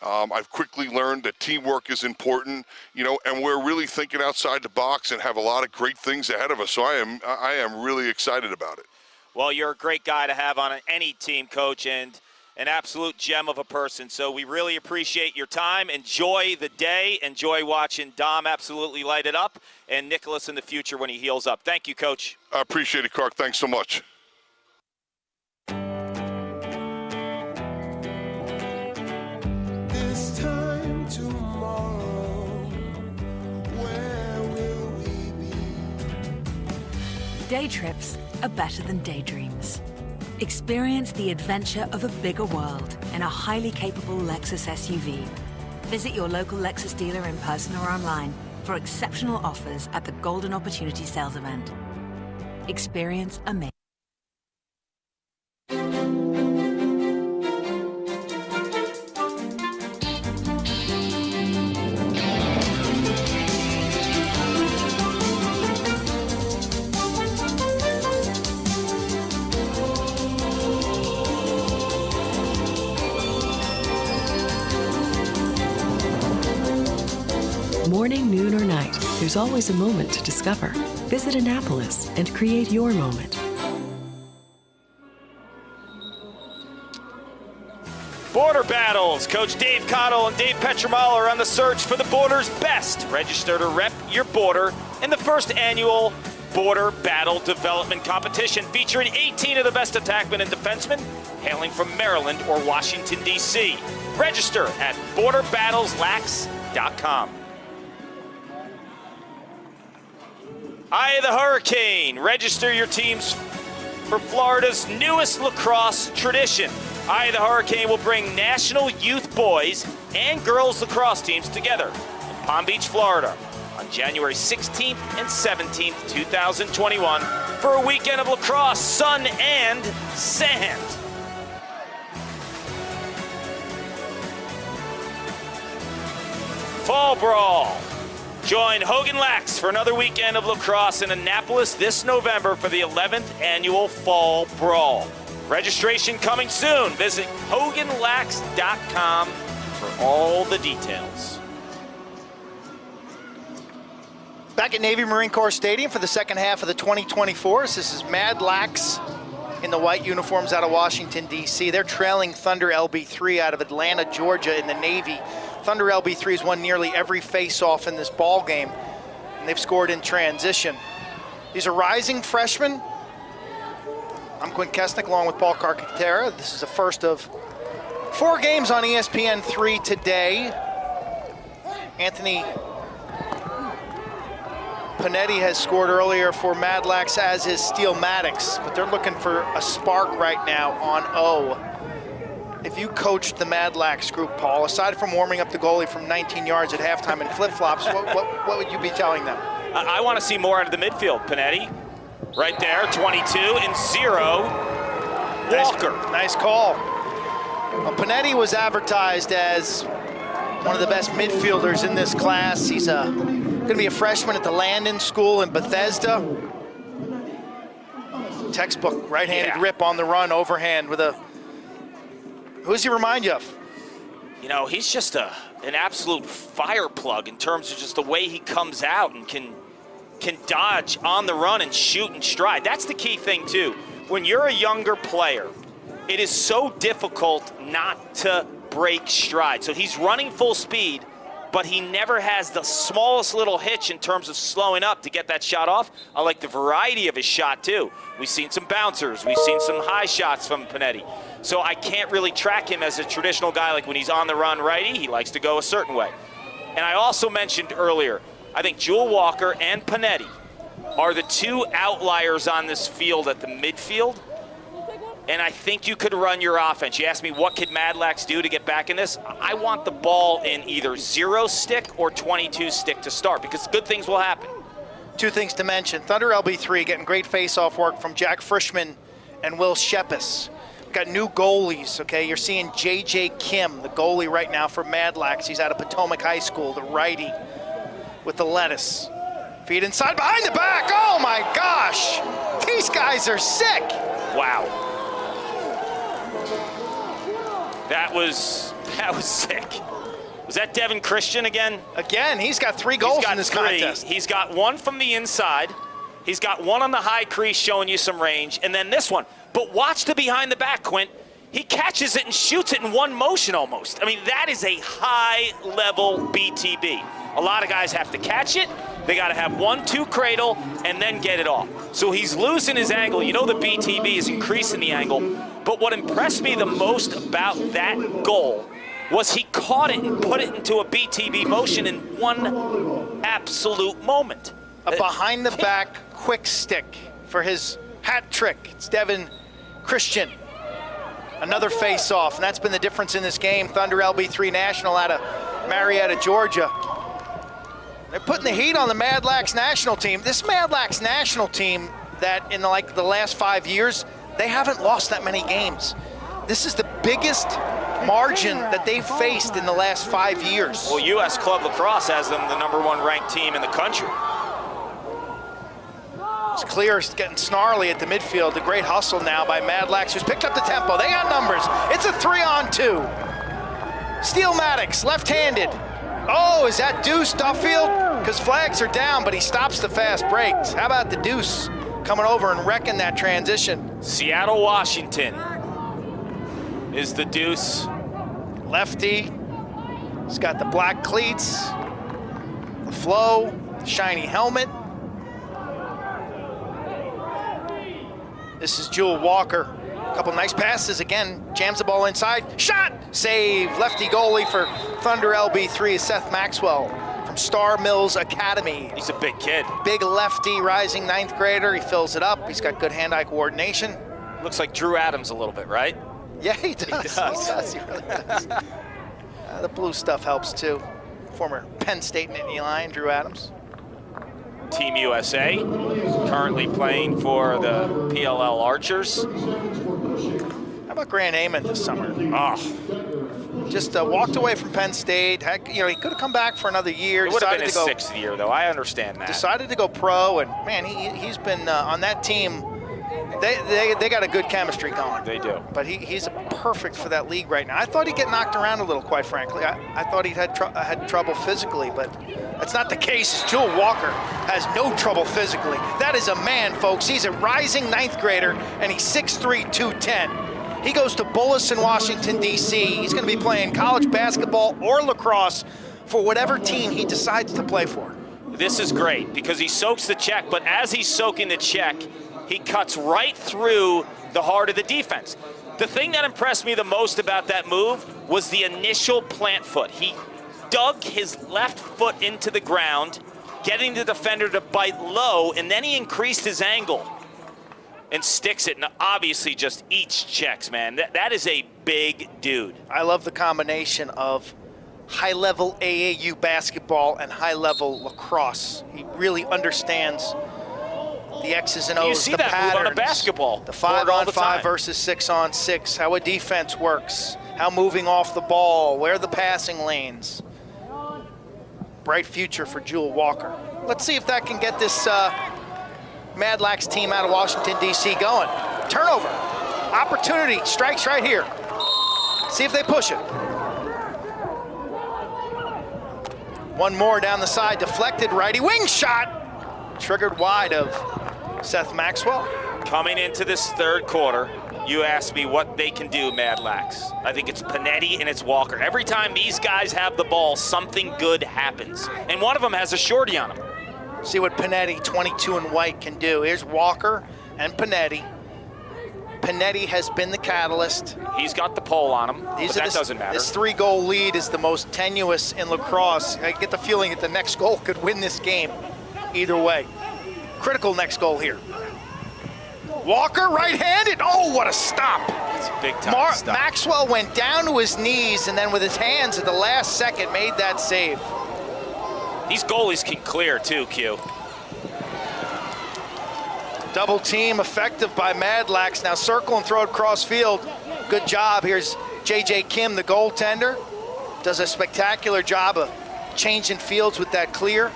I've quickly learned that teamwork is important, and we're really thinking outside the box and have a lot of great things ahead of us. So I am really excited about it. Well, you're a great guy to have on any team, Coach, and an absolute gem of a person. So we really appreciate your time. Enjoy the day. Enjoy watching Dom absolutely light it up, and Nicholas in the future when he heals up. Thank you, Coach. I appreciate it, Clark. Thanks so much. This time tomorrow, where will we be? Day trips are better than daydreams. Experience the adventure of a bigger world in a highly capable Lexus SUV. Visit your local Lexus dealer in person or online for exceptional offers at the Golden Opportunity Sales Event. Experience amazing. Morning, noon, or night, there's always a moment to discover. Visit Annapolis and create your moment. Border Battles. Coach Dave Cottle and Dave Petramala are on the search for the border's best. Register to rep your border in the first annual Border Battle Development Competition, featuring 18 of the best attackmen and defensemen hailing from Maryland or Washington, D.C. Register at borderbattleslax.com. Eye of the Hurricane. Register your teams for Florida's newest lacrosse tradition. Eye of the Hurricane will bring national youth boys and girls lacrosse teams together in Palm Beach, Florida on January 16th and 17th, 2021 for a weekend of lacrosse, sun, and sand. Fall Brawl. Join Hogan Lax for another weekend of lacrosse in Annapolis this November for the 11th annual Fall Brawl. Registration coming soon. Visit HoganLax.com for all the details. Back at Navy Marine Corps Stadium for the second half of the 2024s. This is Madlax in the white uniforms out of Washington, D.C. They're trailing Thunder LB3 out of Atlanta, Georgia in the Navy. Thunder LB3 has won nearly every face-off in this ball game, and they've scored in transition. These are rising freshmen. I'm Quinn Kesnick along with Paul Carcaterra. This is the first of 4 games on ESPN3 today. Anthony Panetti has scored earlier for Madlax, as is Steel Maddox, but they're looking for a spark right now on O. If you coached the Madlax group, Paul, aside from warming up the goalie from 19 yards at halftime in flip-flops, what would you be telling them? I want to see more out of the midfield. Panetti, right there, 22 and 0. Walker. Nice call. Well, Panetti was advertised as one of the best midfielders in this class. He's going to be a freshman at the Landon School in Bethesda. Textbook right-handed rip on the run, overhand with a... Who does he remind you of? You know, he's just an absolute fire plug in terms of just the way he comes out and can dodge on the run and shoot and stride. That's the key thing, too. When you're a younger player, it is so difficult not to break stride. So he's running full speed, but he never has the smallest little hitch in terms of slowing up to get that shot off. I like the variety of his shot, too. We've seen some bouncers. We've seen some high shots from Panetti. So I can't really track him as a traditional guy. Like when he's on the run righty, he likes to go a certain way. And I also mentioned earlier, I think Jewel Walker and Panetti are the two outliers on this field at the midfield. And I think you could run your offense. You asked me what could Madlax do to get back in this? I want the ball in either 0 stick or 22 stick to start, because good things will happen. Two things to mention. Thunder LB3 getting great face-off work from Jack Frischman and Will Shepis. Got new goalies, okay? You're seeing J.J. Kim, the goalie right now for Madlax. He's out of Potomac High School, the righty with the lettuce. Feed inside, behind the back. Oh my gosh! These guys are sick. Wow. That was sick. Was that Devin Christian again? Again, he's got 3 goals in this contest. He's got 1 from the inside. He's got 1 on the high crease showing you some range, and then this one. But watch the behind the back, Quint. He catches it and shoots it in one motion almost. I mean, that is a high-level BTB. A lot of guys have to catch it. They got to have 1-2 cradle and then get it off. So he's losing his angle. You know the BTB is increasing the angle. But what impressed me the most about that goal was he caught it and put it into a BTB motion in one absolute moment. A behind-the-back quick stick for his hat trick. It's Devin Christian. Another face-off, and that's been the difference in this game. Thunder LB3 National out of Marietta, Georgia. They're putting the heat on the Madlax national team. This Madlax national team that in the last 5 years, they haven't lost that many games. This is the biggest margin that they've faced in the last 5 years. Well, U.S. Club Lacrosse has them the #1 ranked team in the country. It's clear, it's getting snarly at the midfield. The great hustle now by Madlax, who's picked up the tempo. They got numbers. It's a 3-on-2. Steel Maddox, left-handed. Oh, is that Deuce Duffield? Because flags are down, but he stops the fast breaks. How about the Deuce coming over and wrecking that transition? Seattle, Washington is the Deuce. Lefty. He's got the black cleats, the flow, the shiny helmet. This is Jewel Walker. A couple nice passes again. Jams the ball inside. Shot! Save. Lefty goalie for Thunder LB3 is Seth Maxwell from Star Mills Academy. He's a big kid. Big lefty, rising 9th grader. He fills it up. He's got good hand-eye coordination. Looks like Drew Adams a little bit, right? Yeah, he does. He really does. The blue stuff helps too. Former Penn State Nittany Lion, Drew Adams. Team USA, currently playing for the PLL Archers. How about Grant Amon this summer? Oh. Just walked away from Penn State. Heck, he could have come back for another year. It would have been his 6th year, though. I understand that. Decided to go pro, and man, he's been on that team. They got a good chemistry going. They do. But he's perfect for that league right now. I thought he'd get knocked around a little, quite frankly. I thought he'd had trouble physically, but that's not the case. Jewel Walker has no trouble physically. That is a man, folks. He's a rising 9th grader, and he's 6'3", 210. He goes to Bullis in Washington, D.C. He's going to be playing college basketball or lacrosse for whatever team he decides to play for. This is great because he soaks the check, but as he's soaking the check, he cuts right through the heart of the defense. The thing that impressed me the most about that move was the initial plant foot. He dug his left foot into the ground getting the defender to bite low, and then he increased his angle and sticks it, and obviously just eats checks, man. That is a big dude. I love the combination of high-level AAU basketball and high-level lacrosse. He really understands the X's and O's, you see the that patterns, move on a basketball. the 5-on-5 versus 6-on-6, how a defense works, how moving off the ball, where the passing lanes. Bright future for Jewel Walker. Let's see if that can get this Madlax team out of Washington, D.C. going. Turnover, opportunity, strikes right here. See if they push it. One more down the side, deflected righty wing shot. Triggered wide of Seth Maxwell. Coming into this third quarter, you asked me what they can do, Madlax. I think it's Panetti and it's Walker. Every time these guys have the ball, something good happens. And one of them has a shorty on him. See what Panetti, 22 in white, can do. Here's Walker and Panetti. Panetti has been the catalyst. He's got the pole on him, but that doesn't matter. This 3-goal lead is the most tenuous in lacrosse. I get the feeling that the next goal could win this game either way. Critical next goal here. Walker, right-handed. Oh, what a stop. It's a big time stop. Maxwell went down to his knees and then with his hands at the last second made that save. These goalies can clear too, Q. Double team effective by Madlax. Now circle and throw it cross field. Good job. Here's J.J. Kim, the goaltender. Does a spectacular job of changing fields with that clear.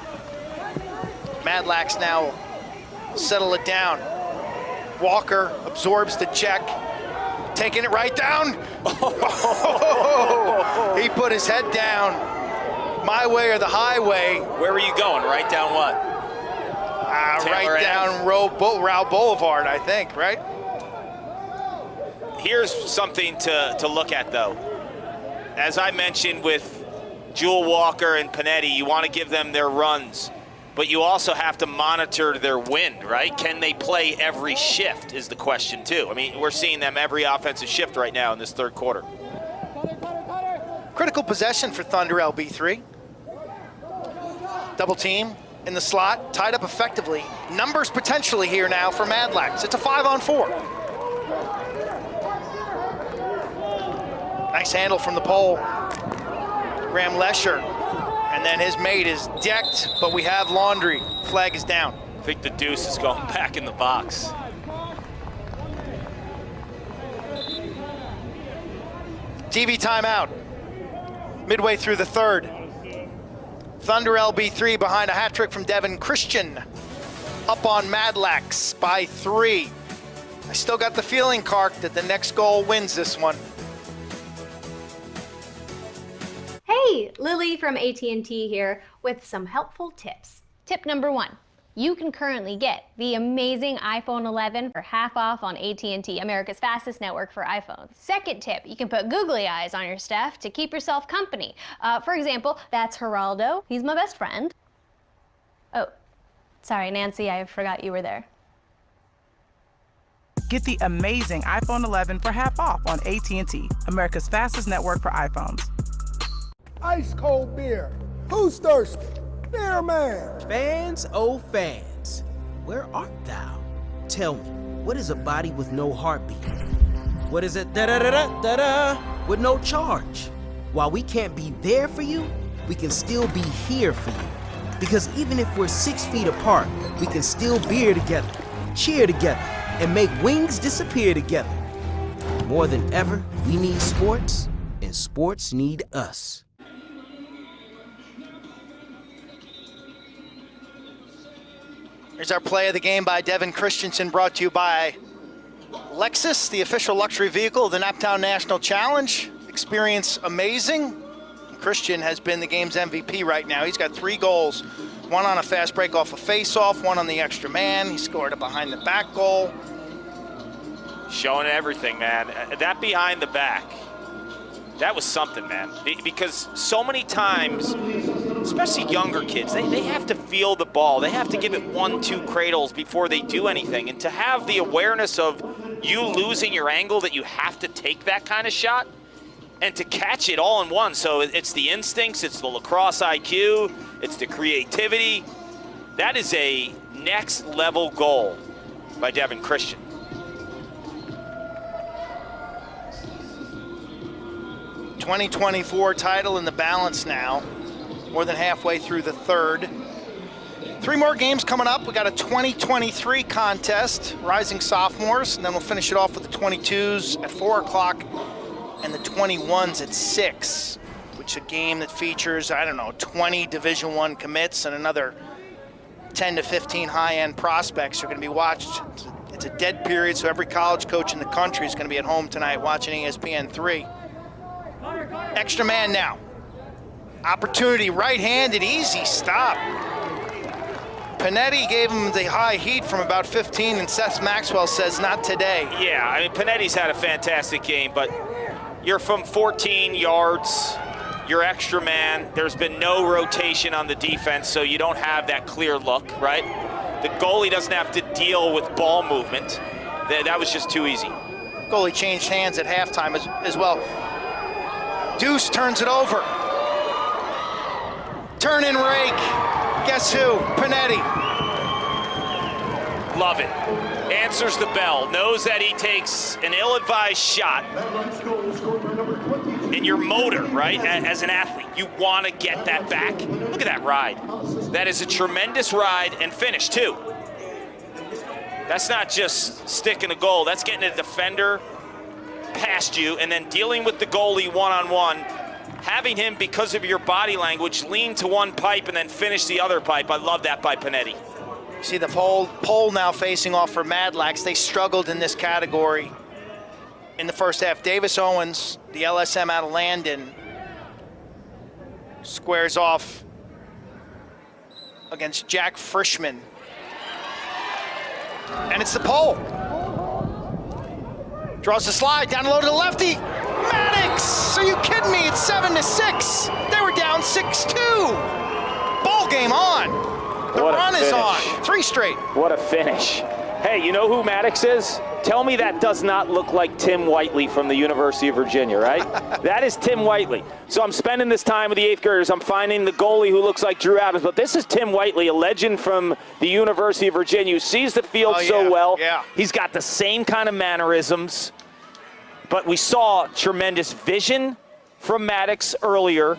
Madlax now settle it down. Walker absorbs the check. Taking it right down. Oh, he put his head down. My way or the highway. Where were you going? Right down what? Right down Raul Boulevard, I think, right? Here's something to look at, though. As I mentioned with Jewel Walker and Panetti, you want to give them their runs, but you also have to monitor their wind, right? Can they play every shift is the question, too. I mean, we're seeing them every offensive shift right now in this third quarter. Critical possession for Thunder LB3. Double team in the slot, tied up effectively. Numbers potentially here now for Madlax. It's a 5-on-4. Nice handle from the pole. Graham Lesher. And then his mate is decked, but we have laundry. Flag is down. I think the deuce is going back in the box. TV timeout. Midway through the third. Thunder LB3 behind a hat trick from Devin Christian. Up on Madlax by 3. I still got the feeling, Kark, that the next goal wins this one. Hey, Lily from AT&T here with some helpful tips. Tip number 1. You can currently get the amazing iPhone 11 for half off on AT&T, America's fastest network for iPhones. Second tip, you can put googly eyes on your stuff to keep yourself company. For example, that's Geraldo. He's my best friend. Oh, sorry, Nancy, I forgot you were there. Get the amazing iPhone 11 for half off on AT&T, America's fastest network for iPhones. Ice cold beer. Who's thirsty? Beer man. Fans, oh fans, where art thou? Tell me, what is a body with no heartbeat? What is it da-da-da-da-da-da with no charge? While we can't be there for you, we can still be here for you. Because even if we're 6 feet apart, we can still beer together, cheer together, and make wings disappear together. More than ever, we need sports, and sports need us. Here's our play of the game by Devin Christensen, brought to you by Lexus, the official luxury vehicle of the Naptown National Challenge. Experience amazing. Christian has been the game's MVP right now. He's got 3 goals, 1 on a fast break off a face-off, 1 on the extra man. He scored a behind-the-back goal. Showing everything, man. That behind the back, that was something, man. Because so many times, especially younger kids, they have to feel the ball. They have to give it 1-2 cradles before they do anything. And to have the awareness of you losing your angle, that you have to take that kind of shot, and to catch it all in one. So it's the instincts, it's the lacrosse IQ, it's the creativity. That is a next level goal by Devin Christian. '24 title in the balance now, more than halfway through the third. 3 more games coming up. We got a 2023 contest, Rising Sophomores, and then we'll finish it off with the 22s at 4 o'clock and the 21s at 6, which is a game that features, 20 Division I commits and another 10 to 15 high-end prospects are going to be watched. It's a dead period, so every college coach in the country is going to be at home tonight watching ESPN3. Extra man now. Opportunity, right-handed, easy stop. Panetti gave him the high heat from about 15, and Seth Maxwell says, not today. Yeah, I mean, Panetti's had a fantastic game, but you're from 14 yards, you're extra man. There's been no rotation on the defense, so you don't have that clear look, right? The goalie doesn't have to deal with ball movement. That was just too easy. Goalie changed hands at halftime as well. Deuce turns it over. Turn and rake. Guess who? Panetti. Love it. Answers the bell. Knows that he takes an ill-advised shot. And your motor, right, as an athlete, you want to get that back. Look at that ride. That is a tremendous ride and finish, too. That's not just sticking a goal. That's getting a defender past you and then dealing with the goalie one-on-one. Having him, because of your body language, lean to one pipe and then finish the other pipe. I love that by Panetti. See the pole now facing off for Madlax. They struggled in this category in the first half. Davis Owens, the LSM out of Landon, squares off against Jack Frischman. And it's the pole. Draws the slide, down low to the lefty. Maddox! Are you kidding me? It's 7-6. They were down 6-2. Ball game on. The run is on. 3 straight. What a finish. Hey, you know who Maddox is? Tell me that does not look like Tim Whiteley from the University of Virginia, right? That is Tim Whiteley. So I'm spending this time with the 8th graders. I'm finding the goalie who looks like Drew Adams, but this is Tim Whiteley, a legend from the University of Virginia who sees the field so well. Yeah. He's got the same kind of mannerisms, but we saw tremendous vision from Maddox earlier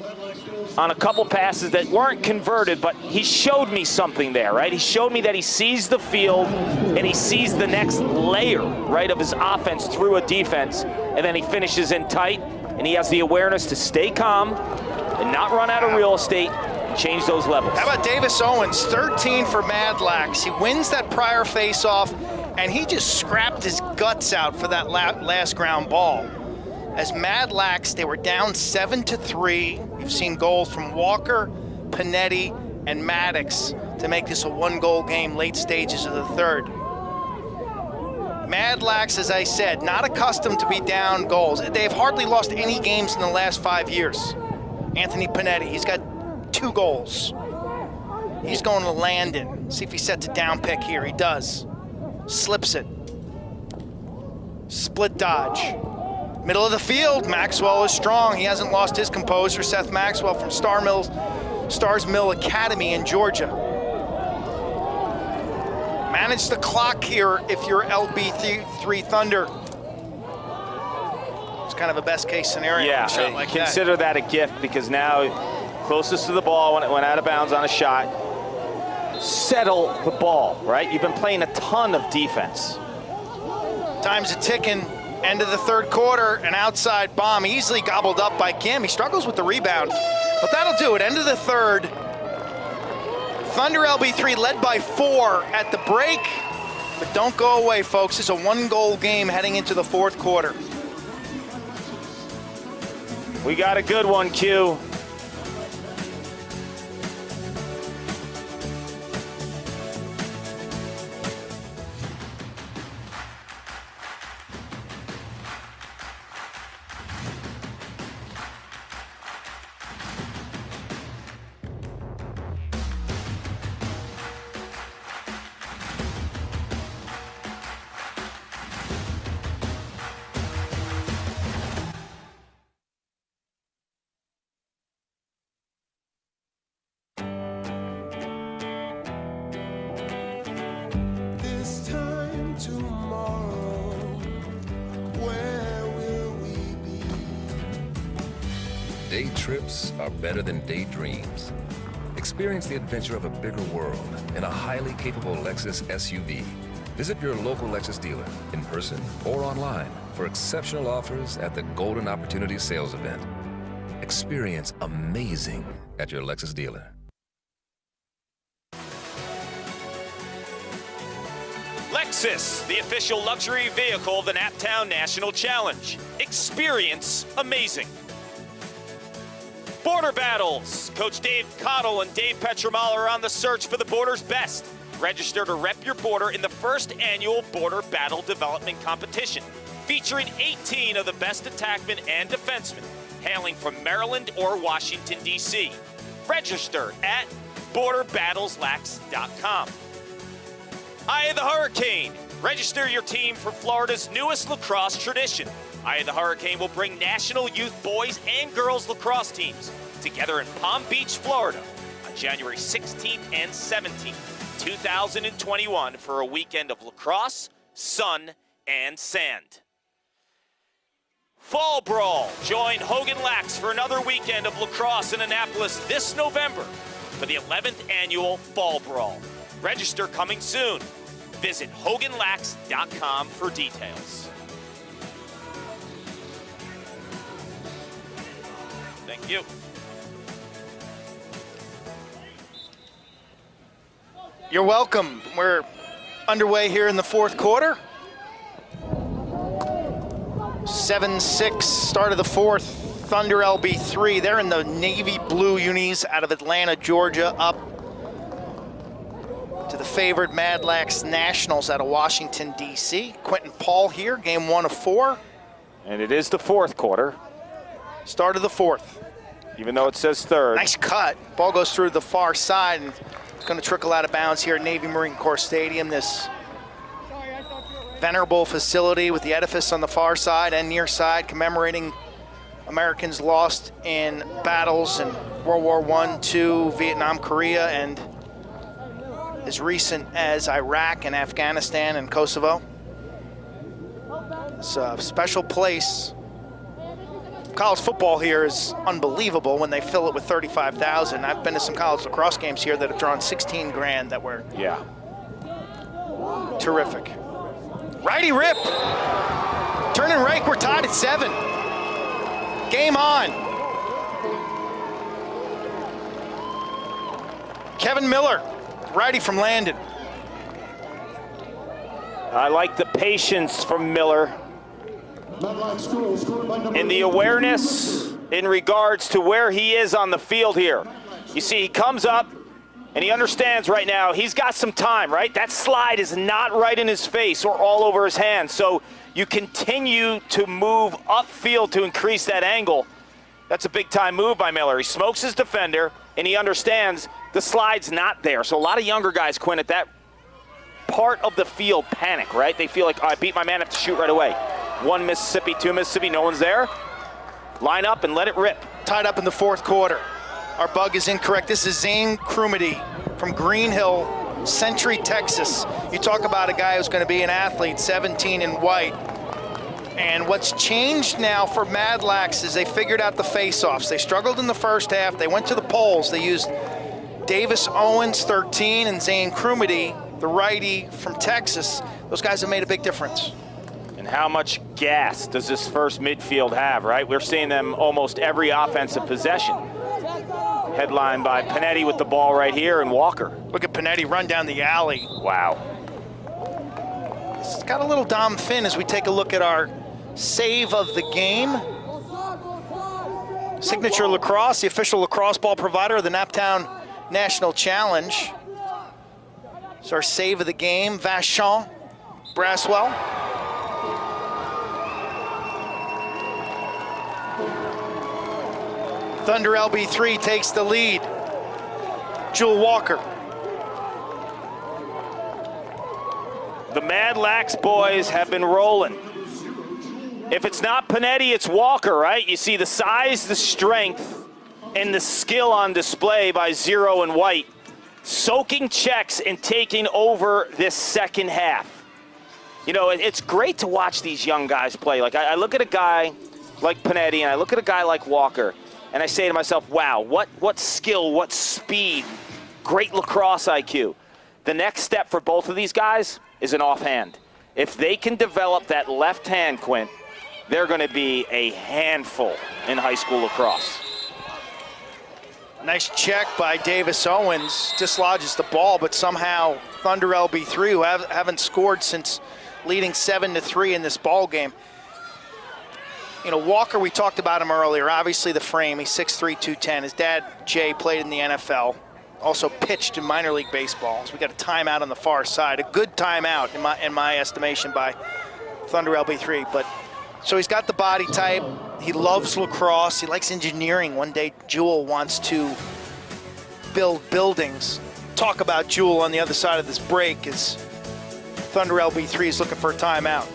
on a couple passes that weren't converted, but he showed me something there, right? He showed me that he sees the field and he sees the next layer, right, of his offense through a defense, and then he finishes in tight, and he has the awareness to stay calm and not run out of real estate and change those levels. How about Davis Owens, 13 for Madlax. He wins that prior face-off, and he just scrapped his guts out for that last ground ball. As Madlax, they were down 7-3. You've seen goals from Walker, Panetti, and Maddox to make this a 1-goal game late stages of the third. Madlax, as I said, not accustomed to be down goals. They've hardly lost any games in the last 5 years. Anthony Panetti, he's got 2 goals. He's going to Landon. See if he sets a down pick here. He does. Slips it. Split dodge. Middle of the field, Maxwell is strong. He hasn't lost his composure. Seth Maxwell from Stars Mill Academy in Georgia. Manage the clock here if you're LB3 Thunder. It's kind of a best case scenario. Yeah, like consider that a gift, because now closest to the ball when it went out of bounds on a shot. Settle the ball, right? You've been playing a ton of defense. Time's a ticking. End of the third quarter, an outside bomb easily gobbled up by Kim. He struggles with the rebound, but that'll do it. End of the third. Thunder LB3 led by 4 at the break, but don't go away, folks. It's a 1-goal game heading into the fourth quarter. We got a good one, Q. day trips are better than daydreams. Experience the adventure of a bigger world in a highly capable Lexus SUV. Visit your local Lexus dealer in person or online for exceptional offers at the Golden Opportunity Sales Event. Experience amazing at your Lexus dealer. Lexus, the official luxury vehicle of the Naptown National Challenge. Experience amazing. Border Battles. Coach Dave Cottle and Dave Petramala are on the search for the border's best. Register to rep your border in the first annual Border Battle Development Competition, featuring 18 of the best attackmen and defensemen hailing from Maryland or Washington, D.C. Register at borderbattleslax.com. Eye of the Hurricane. Register your team for Florida's newest lacrosse tradition. Eye of the Hurricane will bring national youth boys and girls lacrosse teams together in Palm Beach, Florida on January 16th and 17th, 2021 for a weekend of lacrosse, sun, and sand. Fall Brawl. Join Hogan Lax for another weekend of lacrosse in Annapolis this November for the 11th annual Fall Brawl. Register coming soon. Visit HoganLax.com for details. Thank you. You're welcome. We're underway here in the fourth quarter. 7-6, start of the fourth. Thunder LB3. They're in the navy blue unis out of Atlanta, Georgia, up to the favored Madlax Nationals out of Washington, D.C. Quentin Paul here, game 1 of 4. And it is the fourth quarter. Start of the fourth. Even though it says third. Nice cut. Ball goes through the far side and it's going to trickle out of bounds here at Navy Marine Corps Stadium. This venerable facility with the edifice on the far side and near side commemorating Americans lost in battles in World War I, II, Vietnam, Korea, and as recent as Iraq and Afghanistan and Kosovo. It's a special place. College football here is unbelievable when they fill it with 35,000. I've been to some college lacrosse games here that have drawn 16 grand that were terrific. Righty rip. Turn and rake, we're tied at 7. Game on. Kevin Miller, righty from Landon. I like the patience from Miller and the awareness in regards to where he is on the field here. You see, he comes up and he understands right now he's got some time, right? That slide is not right in his face or all over his hands. So you continue to move upfield to increase that angle. That's a big time move by Miller. He smokes his defender and he understands the slide's not there. So a lot of younger guys, Quinn, at that part of the field panic, right? They feel like, oh, I beat my man, I have to shoot right away. 1 Mississippi, 2 Mississippi, no one's there. Line up and let it rip. Tied up in the fourth quarter. Our bug is incorrect. This is Zane Crumedy from Green Hill, Century, Texas. You talk about a guy who's going to be an athlete, 17 in white. And what's changed now for Madlax is they figured out the face-offs. They struggled in the first half. They went to the polls. They used Davis Owens, 13, and Zane Crumedy, the righty from Texas. Those guys have made a big difference. And how much gas does this first midfield have, right? We're seeing them almost every offensive possession. Headlined by Panetti with the ball right here and Walker. Look at Panetti run down the alley. Wow. It's got a little Dom Finn as we take a look at our save of the game. Signature Lacrosse, the official lacrosse ball provider of the Naptown National Challenge. It's our save of the game, Vachon Braswell. Thunder LB3 takes the lead. Jewel Walker. The Madlax boys have been rolling. If it's not Panetti, it's Walker, right? You see the size, the strength, and the skill on display by Zero and White. Soaking checks and taking over this second half. You know, it's great to watch these young guys play. Like, I look at a guy like Panetti and I look at a guy like Walker, and I say to myself, wow, what skill, what speed, great lacrosse IQ. The next step for both of these guys is an offhand. If they can develop that left hand, Quint, they're going to be a handful in high school lacrosse. Nice check by Davis Owens, dislodges the ball, but somehow Thunder LB3, who haven't scored since leading 7-3 in this ball game. You know, Walker, we talked about him earlier. Obviously the frame, he's 6'3", 210. His dad, Jay, played in the NFL. Also pitched in minor league baseball. So we got a timeout on the far side. A good timeout in my estimation by Thunder LB3. But so he's got the body type. He loves lacrosse. He likes engineering. One day Jewel wants to build buildings. Talk about Jewel on the other side of this break as Thunder LB3 is looking for a timeout.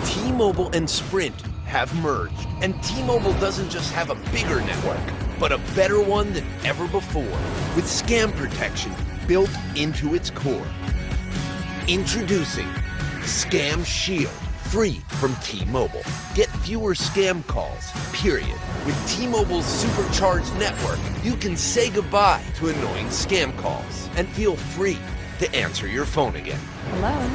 T-Mobile and Sprint have merged, and T-Mobile doesn't just have a bigger network, but a better one than ever before, with scam protection built into its core. Introducing Scam Shield, free from T-Mobile. Get fewer scam calls, period. With T-Mobile's supercharged network, you can say goodbye to annoying scam calls and feel free to answer your phone again. Hello?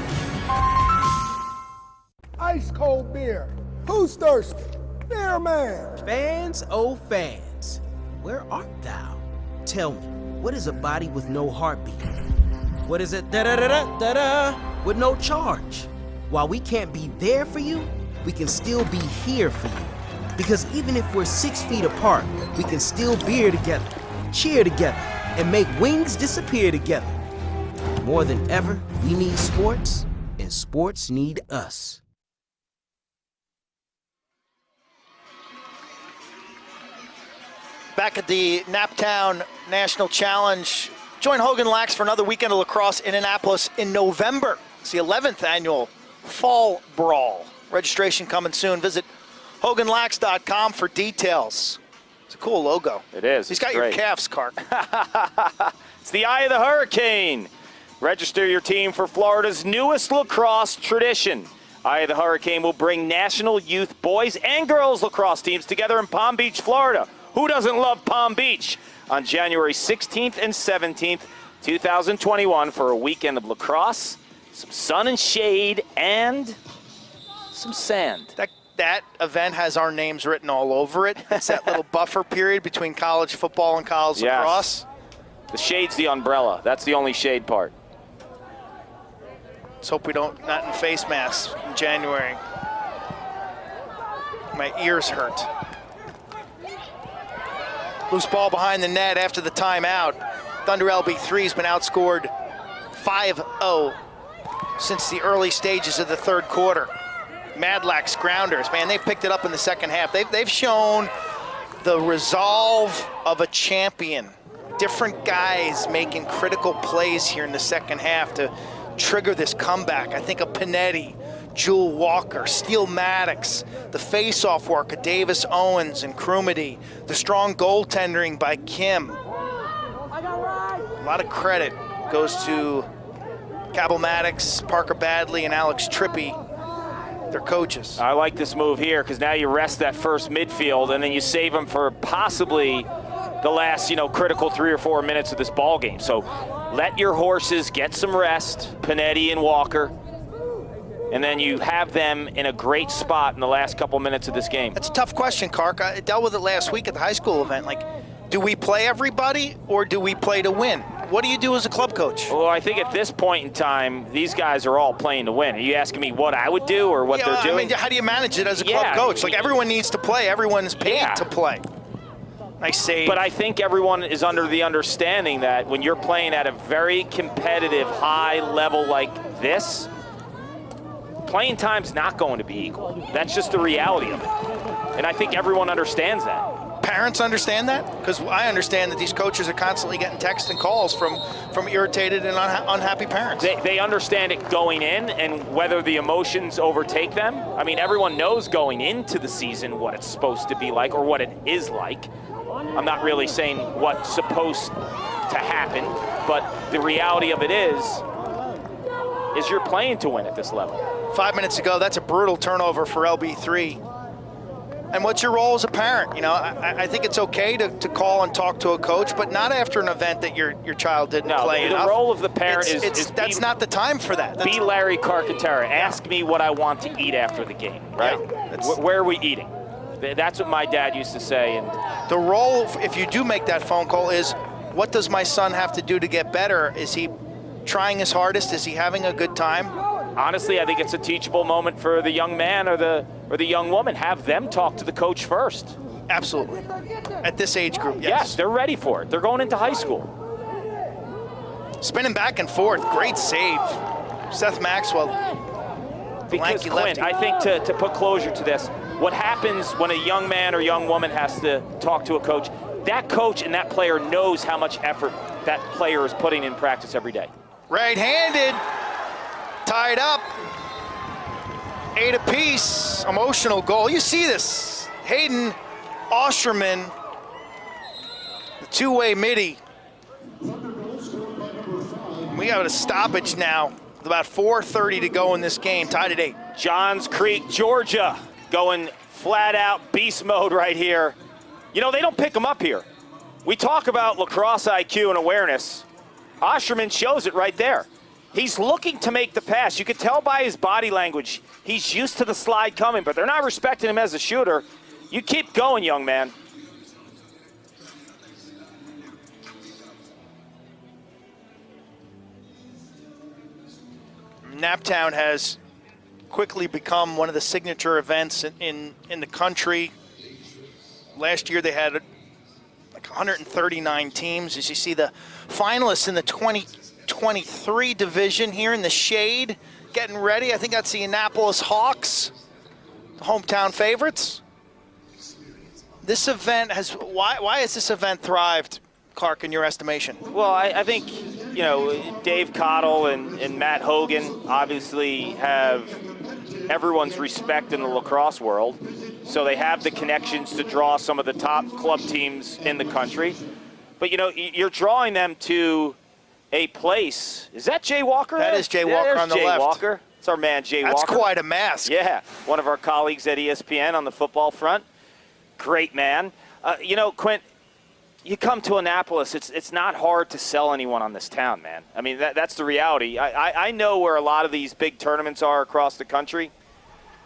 Ice cold beer. Who's thirsty? Beer man. Fans, oh fans, where art thou? Tell me, what is a body with no heartbeat? What is it, da-da-da-da-da-da, with no charge? While we can't be there for you, we can still be here for you. Because even if we're 6 feet apart, we can still beer together, cheer together, and make wings disappear together. More than ever, we need sports, and sports need us. Back at the Naptown National Challenge, join Hogan Lax for another weekend of lacrosse in Annapolis in November. It's the 11th annual Fall Brawl. Registration coming soon. Visit HoganLax.com for details. It's a cool logo. It is. He's got great. your calves, Clark. It's the Eye of the Hurricane. Register your team for Florida's newest lacrosse tradition. Eye of the Hurricane will bring national youth boys and girls lacrosse teams together in Palm Beach, Florida. Who doesn't love Palm Beach? On January 16th and 17th, 2021 for a weekend of lacrosse, some sun and shade, and some sand. That event has our names written all over it. It's that little buffer period between college football and college lacrosse. The shade's the umbrella. That's the only shade part. Let's hope we not in face masks in January. My ears hurt. Loose ball behind the net after the timeout. Thunder LB3's been outscored 5-0 since the early stages of the third quarter. Madlax grounders, man, they've picked it up in the second half. They've shown the resolve of a champion. Different guys making critical plays here in the second half to trigger this comeback. I think of Panetti, Jewel Walker, Steele Maddox, the face-off work of Davis Owens and Krumedy, the strong goaltending by Kim. A lot of credit goes to Cabell Maddox, Parker Badley, and Alex Trippi, their coaches. I like this move here because now you rest that first midfield and then you save them for possibly the last, critical 3 or 4 minutes of this ball game. So let your horses get some rest, Panetti and Walker, and then you have them in a great spot in the last couple minutes of this game. That's a tough question, Kark. I dealt with it last week at the high school event. Do we play everybody or do we play to win? What do you do as a club coach? Well, I think at this point in time, these guys are all playing to win. Are you asking me what I would do or what they're doing? I mean, how do you manage it as a club coach? Everyone needs to play. Everyone's paid to play. Nice save. But I think everyone is under the understanding that when you're playing at a very competitive, high level like this, playing time's not going to be equal. That's just the reality of it. And I think everyone understands that. Parents understand that? Because I understand that these coaches are constantly getting texts and calls from irritated and unhappy parents. They understand it going in, and whether the emotions overtake them. I mean, everyone knows going into the season what it's supposed to be like or what it is like. I'm not really saying what's supposed to happen, but the reality of it is is you're playing to win at this level. 5 minutes ago, that's a brutal turnover for LB3. And what's your role as a parent? You know, I think it's okay to call and talk to a coach, but not after an event that your child didn't play enough. The role of the parent is that's not the time for that. Be Larry Carcantara. Ask me what I want to eat after the game, right? Yeah, where are we eating? That's what my dad used to say. And the role, if you do make that phone call, is what does my son have to do to get better? Is he trying his hardest? Is he having a good time? Honestly, I think it's a teachable moment for the young man or the young woman. Have them talk to the coach first. Absolutely. At this age group, yes. Yes, they're ready for it. They're going into high school. Spinning back and forth, great save. Seth Maxwell, because Quinn, I think to put closure to this, what happens when a young man or young woman has to talk to a coach, that coach and that player knows how much effort that player is putting in practice every day. Right-handed, tied up, 8 apiece, emotional goal. You see this, Hayden Osterman, the two-way midi. We got a stoppage now with about 4:30 to go in this game, tied at 8. Johns Creek, Georgia, going flat out beast mode right here. You know, they don't pick them up here. We talk about lacrosse IQ and awareness. Osterman shows it right there. He's looking to make the pass. You can tell by his body language, he's used to the slide coming, but they're not respecting him as a shooter. You keep going, young man. Naptown has quickly become one of the signature events in the country. Last year they had like 139 teams. As you see, the finalists in the 2023 division here in the shade, getting ready. I think that's the Annapolis Hawks, the hometown favorites. This event has, why has this event thrived, Clark, in your estimation? Well, I think, you know, Dave Cottle and Matt Hogan obviously have everyone's respect in the lacrosse world. So they have the connections to draw some of the top club teams in the country. But, you know, you're drawing them to a place. Is that Jay Walker? That is Jay Walker on the Jay left. Walker. It's our man, Jay Walker. That's quite a mask. Yeah, one of our colleagues at ESPN on the football front. Great man. You know, Quint, you come to Annapolis, it's not hard to sell anyone on this town, man. I mean, that's the reality. I know where a lot of these big tournaments are across the country.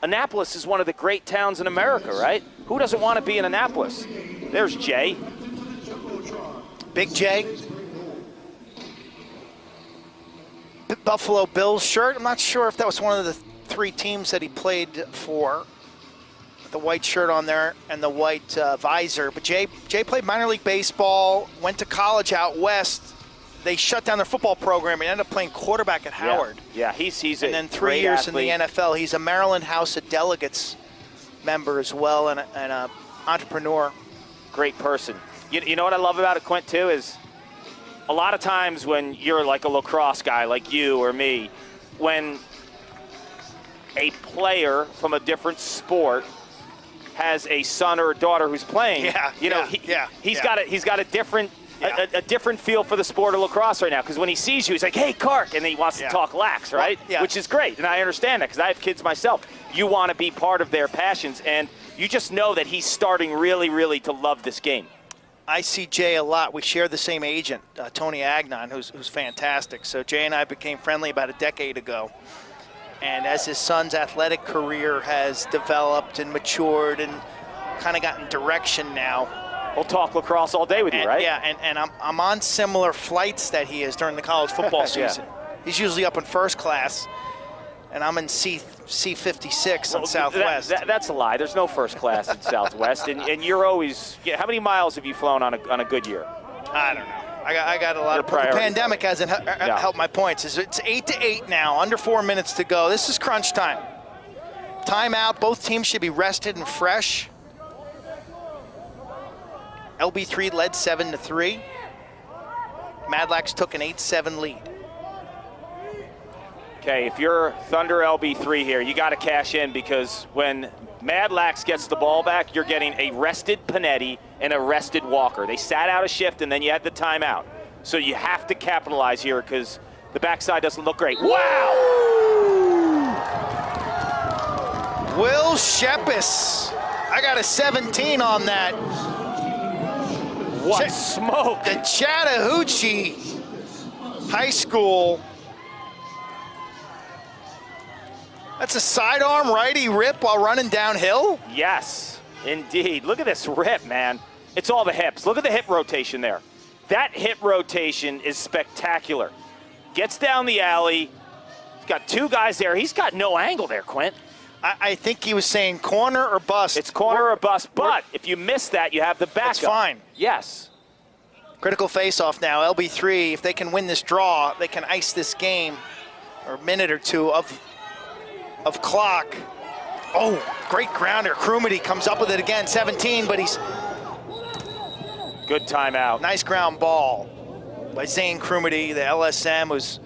Annapolis is one of the great towns in America, right? Who doesn't want to be in Annapolis? There's Jay. Big Jay. Buffalo Bills shirt. I'm not sure if that was one of the 3 teams that he played for. The white shirt on there and the white visor. But Jay played minor league baseball, went to college out west. They shut down their football program and ended up playing quarterback at Howard. Yeah, he's and then 3 years athlete. in the NFL. He's a Maryland House of Delegates member as well, and an entrepreneur. Great person. You know what I love about it, Quint, too, is a lot of times when you're like a lacrosse guy like you or me, when a player from a different sport has a son or a daughter who's playing, he's got a different a different feel for the sport of lacrosse right now, because when he sees you, he's like, hey, Clark, and then he wants to talk lax, right? Which is great, and I understand that because I have kids myself. You want to be part of their passions, and you just know that he's starting really, really to love this game. I see Jay a lot. We share the same agent, Tony Agnon, who's fantastic. So Jay and I became friendly about a decade ago. And as his son's athletic career has developed and matured and kind of gotten direction now. We'll talk lacrosse all day with you, right? Yeah, and I'm on similar flights that he is during the college football season. He's usually up in first class, and I'm in C56 on Southwest. That's a lie. There's no first class in Southwest, and you're always. How many miles have you flown on a good year? I don't know. I got a lot of. The pandemic hasn't helped my points. It's 8-8 now. Under 4 minutes to go. This is crunch time. Timeout. Both teams should be rested and fresh. LB3 led 7-3. Madlax took an 8-7 lead. Okay, if you're Thunder LB3 here, you got to cash in, because when Madlax gets the ball back, you're getting a rested Panetti and a rested Walker. They sat out a shift, and then you had the timeout. So you have to capitalize here, because the backside doesn't look great. Wow! Will Shepis. I got a 17 on that. What smoke? The Chattahoochee High School. That's a sidearm righty rip while running downhill? Yes, indeed. Look at this rip, man. It's all the hips. Look at the hip rotation there. That hip rotation is spectacular. Gets down the alley. He's got two guys there. He's got no angle there, Quint. I think he was saying corner or bust. It's corner or bust, but if you miss that, you have the backup. That's fine. Yes. Critical face-off now, LB3. If they can win this draw, they can ice this game, or a minute or two of clock. Oh, great grounder. Krumity comes up with it again, 17, but he's... Good timeout. Nice ground ball by Zane Krumity, the LSM, who's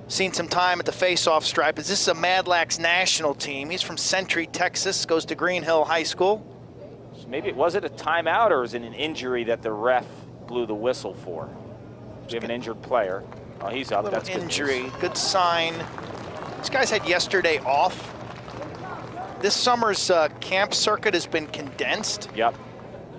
seen some time at the face-off stripe. This is a Madlax national team. He's from Century, Texas, goes to Green Hill High School. So maybe, was it a timeout or is it an injury that the ref blew the whistle for? We have an injured player. Oh, he's up. That's good injury. news. Good sign. These guys had yesterday off. This summer's camp circuit has been condensed. Yep.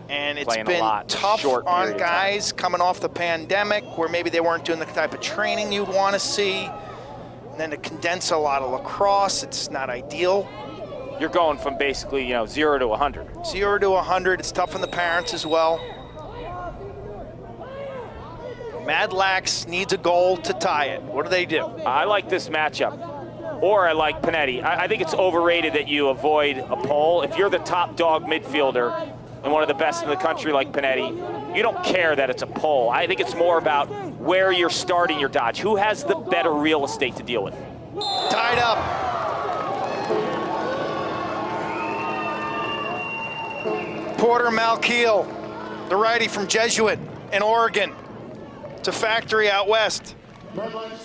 And it's Playing been a lot, tough short on period of guys coming off the pandemic where maybe they weren't doing the type of training you'd want to see. And then to condense a lot of lacrosse, it's not ideal. You're going from basically, 0 to 100. 0 to 100. It's tough on the parents as well. Madlax needs a goal to tie it. What do they do? I like this matchup. Or I like Panetti. I think it's overrated that you avoid a pole. If you're the top dog midfielder and one of the best in the country like Panetti, you don't care that it's a pole. I think it's more about where you're starting your dodge. Who has the better real estate to deal with? Tied up. Porter Malkiel, the righty from Jesuit in Oregon. It's a factory out west.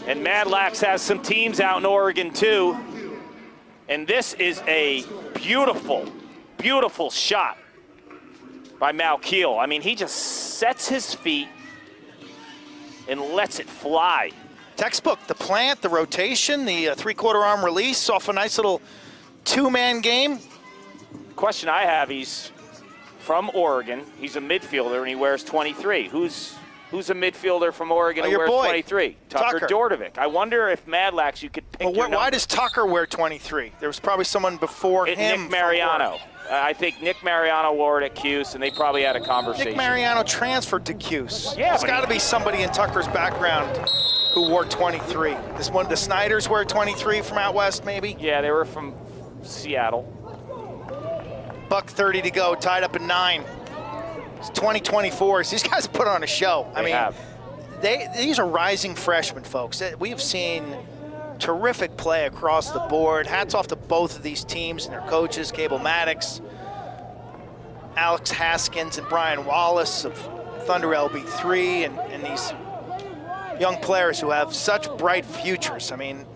And Madlax has some teams out in Oregon too. And this is a beautiful, beautiful shot by Malkiel. I mean, he just sets his feet and lets it fly. Textbook, the plant, the rotation, the three-quarter arm release off a nice little two-man game. Question I have, he's from Oregon. He's a midfielder and he wears 23. Who's a midfielder from Oregon who wears 23? Tucker Dordovic. I wonder if Madlax, you could pick your why does Tucker wear 23? There was probably someone before him. Nick Mariano. I think Nick Mariano wore it at Cuse, and they probably had a conversation. Nick Mariano transferred to Cuse. Yeah, there's got to be somebody in Tucker's background who wore 23. This one, the Snyders wear 23 from out west, maybe? Yeah, they were from Seattle. $1:30 to go, tied up at 9. It's 2024. These guys put on a show. These are rising freshmen, folks. We've seen terrific play across the board. Hats off to both of these teams and their coaches, Cable Maddox, Alex Haskins, and Brian Wallace of Thunder LB3, and these young players who have such bright futures. I mean,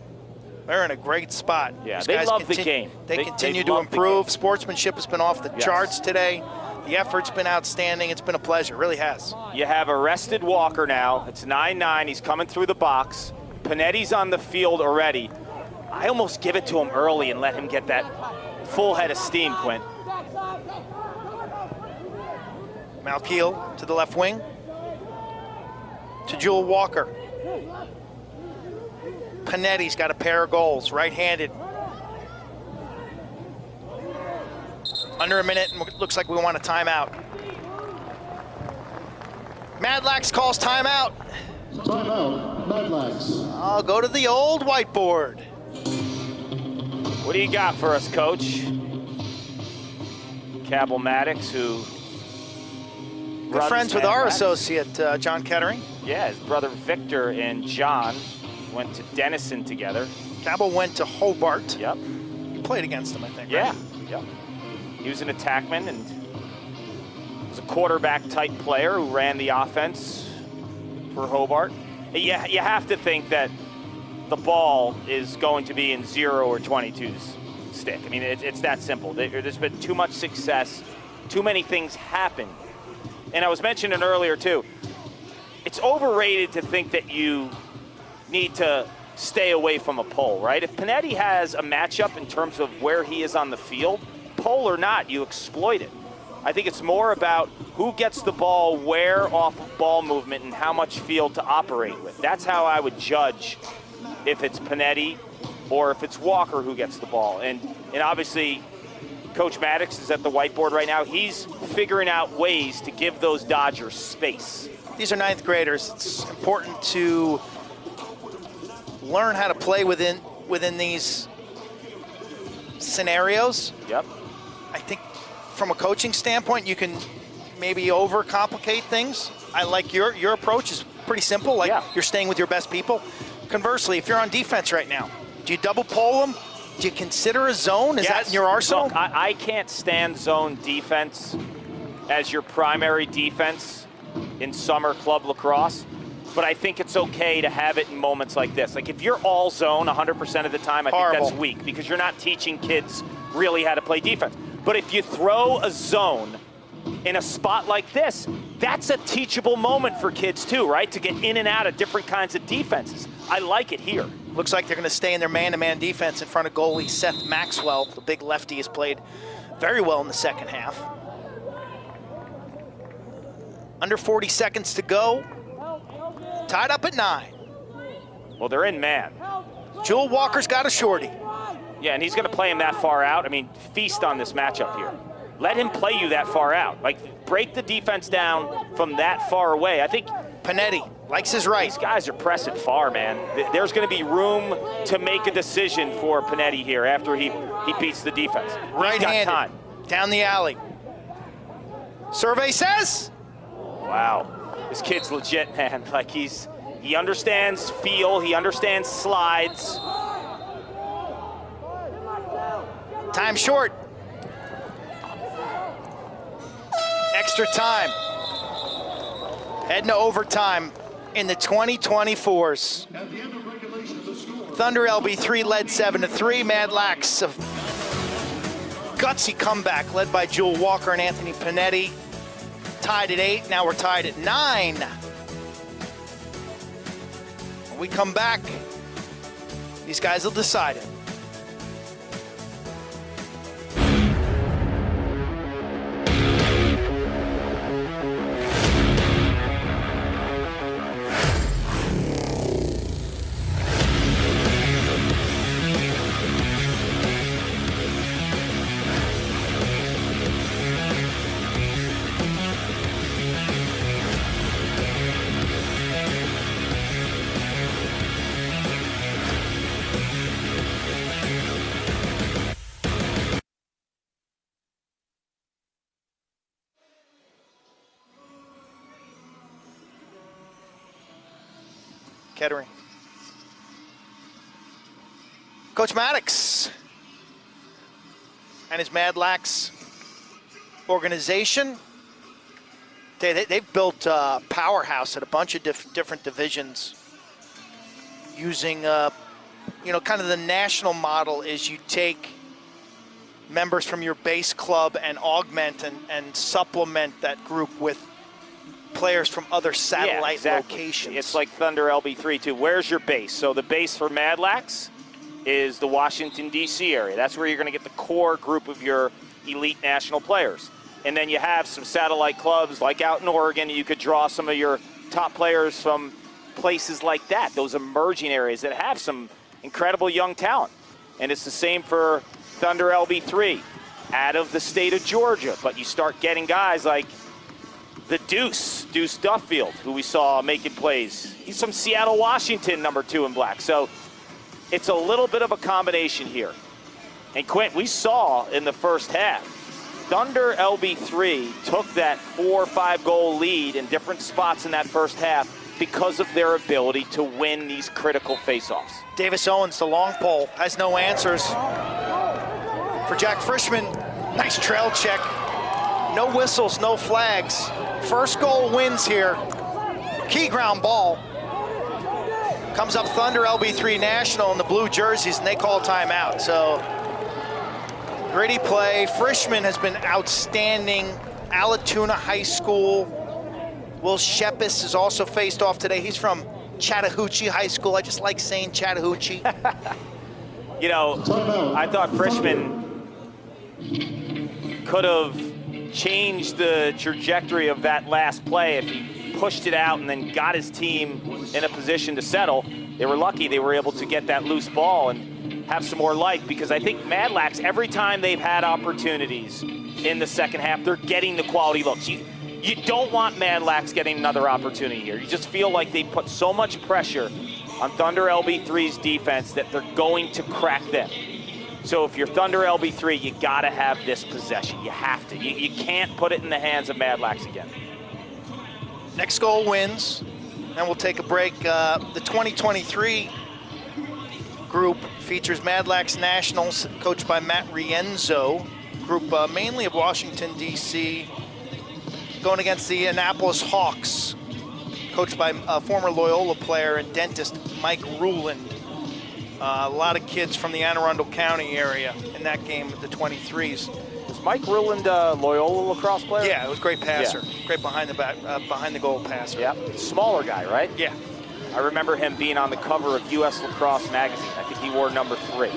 they're in a great spot. Yeah, these they guys love the game. They continue to improve. Sportsmanship has been off the charts today. The effort's been outstanding. It's been a pleasure. It really has. You have arrested Walker now. It's 9-9. He's coming through the box. Panetti's on the field already. I almost give it to him early and let him get that full head of steam, Quint. Malkiel to the left wing. To Jewel Walker. Panetti's got a pair of goals, right-handed. Under a minute, and it looks like we want a timeout. Madlax calls timeout. Timeout, Madlax. I'll go to the old whiteboard. What do you got for us, Coach? Cabell Maddox, who good friends with our associate, John Kettering. Yeah, his brother Victor and John went to Denison together. Cabell went to Hobart. Yep. You played against him, I think, Yeah, right? yep. He was an attackman and was a quarterback-type player who ran the offense for Hobart. You have to think that the ball is going to be in 0 or 22's stick. I mean, it's that simple. There's been too much success. Too many things happen. And I was mentioning it earlier, too. It's overrated to think that you need to stay away from a pole, right? If Panetti has a matchup in terms of where he is on the field, pole or not, you exploit it. I think it's more about who gets the ball where off of ball movement and how much field to operate with. That's how I would judge if it's Panetti or if it's Walker who gets the ball. And obviously, Coach Madlax is at the whiteboard right now. He's figuring out ways to give those Dodgers space. These are ninth graders. It's important to learn how to play within these scenarios. Yep. I think from a coaching standpoint, you can maybe overcomplicate things. I like your approach is pretty simple. Like you're staying with your best people. Conversely, if you're on defense right now, do you double pole them? Do you consider a zone? Is that in your arsenal? Look, I can't stand zone defense as your primary defense in summer club lacrosse, but I think it's okay to have it in moments like this. Like if you're all zone 100% of the time, I think that's weak because you're not teaching kids really how to play defense. But if you throw a zone in a spot like this, that's a teachable moment for kids too, right? To get in and out of different kinds of defenses. I like it here. Looks like they're going to stay in their man-to-man defense in front of goalie Seth Maxwell. The big lefty has played very well in the second half. Under 40 seconds to go. Tied up at 9. Well, they're in man. Jewel Walker's got a shorty. Yeah, and he's going to play him that far out. I mean, feast on this matchup here. Let him play you that far out. Like, break the defense down from that far away. I think Panetti likes his right. These guys are pressing far, man. There's going to be room to make a decision for Panetti here after he beats the defense. Right-handed, time. Down the alley. Survey says. Wow, this kid's legit, man. Like he understands feel, he understands slides. Time short. Extra time. Heading to overtime in the 2024s. Thunder LB3 led 7-3. Madlax, a gutsy comeback led by Jewel Walker and Anthony Panetti. Tied at 8, now we're tied at 9. When we come back, these guys will decide it. Kettering. Coach Madlax and his Madlax organization, they've built a powerhouse at a bunch of different divisions using, kind of the national model is you take members from your base club and augment and supplement that group with players from other satellite locations. It's like Thunder LB3 too. Where's your base? So the base for Madlax is the Washington, D.C. area. That's where you're going to get the core group of your elite national players. And then you have some satellite clubs like out in Oregon. You could draw some of your top players from places like that, those emerging areas that have some incredible young talent. And it's the same for Thunder LB3 out of the state of Georgia. But you start getting guys like the Deuce Duffield, who we saw making plays. He's from Seattle, Washington, number 2 in black. So it's a little bit of a combination here. And Quint, we saw in the first half, Thunder LB3 took that 4 or 5 goal lead in different spots in that first half because of their ability to win these critical faceoffs. Davis Owens, the long pole, has no answers. For Jack Frischman, nice trail check. No whistles, no flags. First goal wins here. Key ground ball. Comes up Thunder LB3 National in the blue jerseys, and they call timeout. So, gritty play. Frischman has been outstanding. Alatoona High School. Will Shepis has also faced off today. He's from Chattahoochee High School. I just like saying Chattahoochee. You know, I thought Frischman could have changed the trajectory of that last play if he pushed it out and then got his team in a position to settle. They were lucky they were able to get that loose ball and have some more life, because I think Madlax, every time they've had opportunities in the second half, they're getting the quality looks. You don't want Madlax getting another opportunity here. You just feel like they put so much pressure on Thunder LB3's defense that they're going to crack them. So if you're Thunder LB3, you gotta have this possession. You have to. You can't put it in the hands of Madlax again. Next goal wins. Then we'll take a break. The 2023 group features Madlax Nationals, coached by Matt Rienzo. Group mainly of Washington, D.C., going against the Annapolis Hawks, coached by former Loyola player and dentist Mike Ruland. A lot of kids from the Anne Arundel County area in that game, the 23s. Was Mike Ruland a Loyola lacrosse player? Yeah, it was a great passer. Yeah. Great behind the goal passer. Yeah, smaller guy, right? Yeah. I remember him being on the cover of U.S. Lacrosse magazine. I think he wore number 3.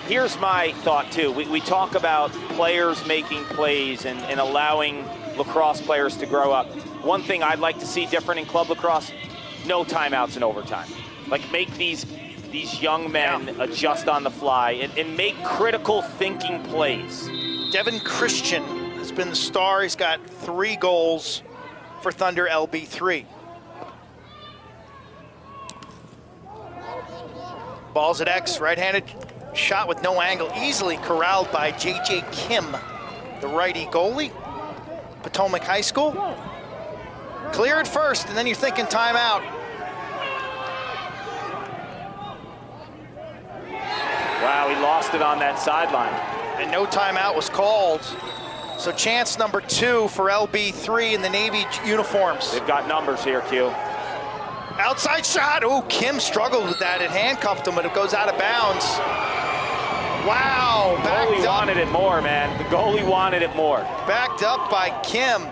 Here's my thought, too. We talk about players making plays and allowing lacrosse players to grow up. One thing I'd like to see different in club lacrosse, no timeouts in overtime. Like, make these young men adjust on the fly and make critical thinking plays. Devin Christian has been the star. He's got 3 goals for Thunder LB3. Ball's at X, right-handed shot with no angle, easily corralled by J.J. Kim, the righty goalie, Potomac High School. Clear at first, and then you're thinking timeout. Wow, he lost it on that sideline. And no timeout was called. So chance number 2 for LB3 in the Navy uniforms. They've got numbers here, Q. Outside shot. Oh, Kim struggled with that. It handcuffed him, but it goes out of bounds. Wow. The goalie wanted it more, man. The goalie wanted it more. Backed up by Kim.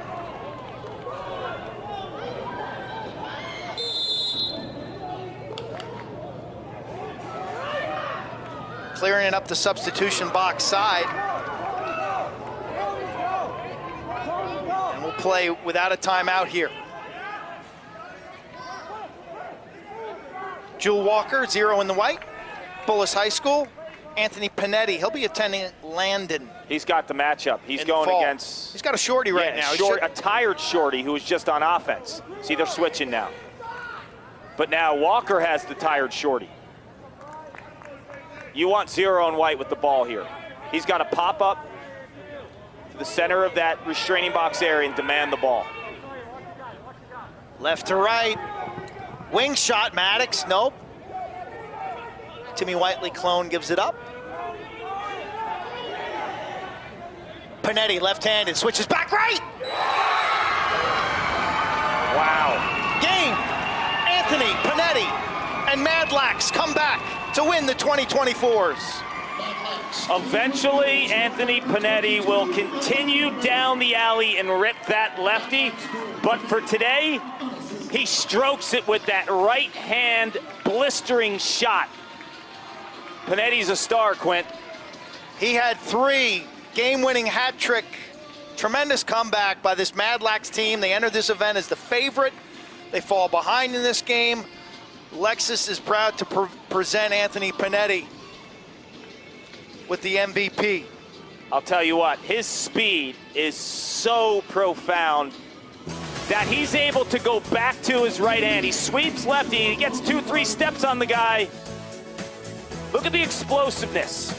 Clearing it up the substitution box side. And we'll play without a timeout here. Jewel Walker, 0 in the white. Bullis High School. Anthony Panetti, he'll be attending Landon. He's got the matchup. He's going against... He's got a shorty right now. A tired shorty who is just on offense. See, they're switching now. But now Walker has the tired shorty. You want 0 and white with the ball here. He's got to pop up to the center of that restraining box area and demand the ball. Left to right. Wing shot, Maddox, nope. Timmy Whiteley-Clone gives it up. Panetti, left-handed, switches back right. Wow. Game. Anthony Panetti and Madlax come back to win the 2024s. Eventually, Anthony Panetti will continue down the alley and rip that lefty. But for today, he strokes it with that right hand blistering shot. Panetti's a star, Quint. He had 3 game-winning hat trick. Tremendous comeback by this Madlax team. They enter this event as the favorite. They fall behind in this game. Lexus is proud to present Anthony Panetti with the MVP. I'll tell you what, his speed is so profound that he's able to go back to his right hand. He sweeps lefty, he gets 2-3 steps on the guy. Look at the explosiveness.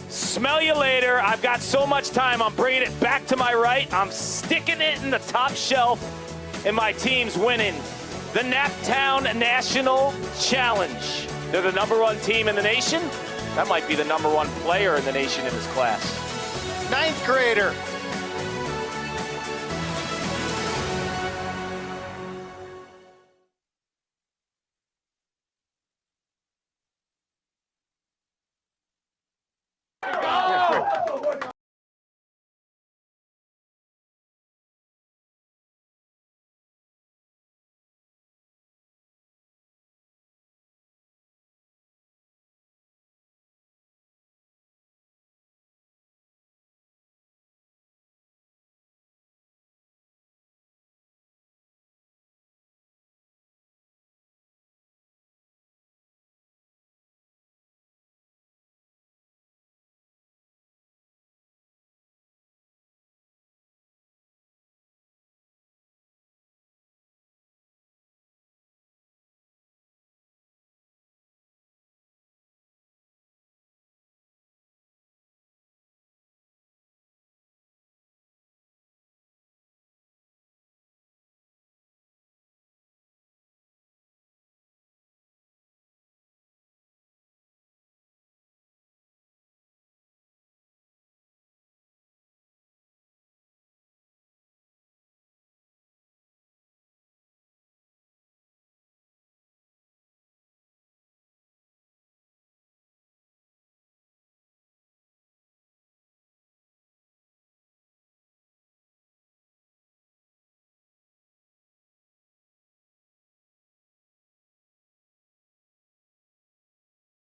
Smell you later. I've got so much time. I'm bringing it back to my right. I'm sticking it in the top shelf, and my team's winning the Naptown National Challenge. They're the #1 team in the nation. That might be the #1 player in the nation in this class. 9th grader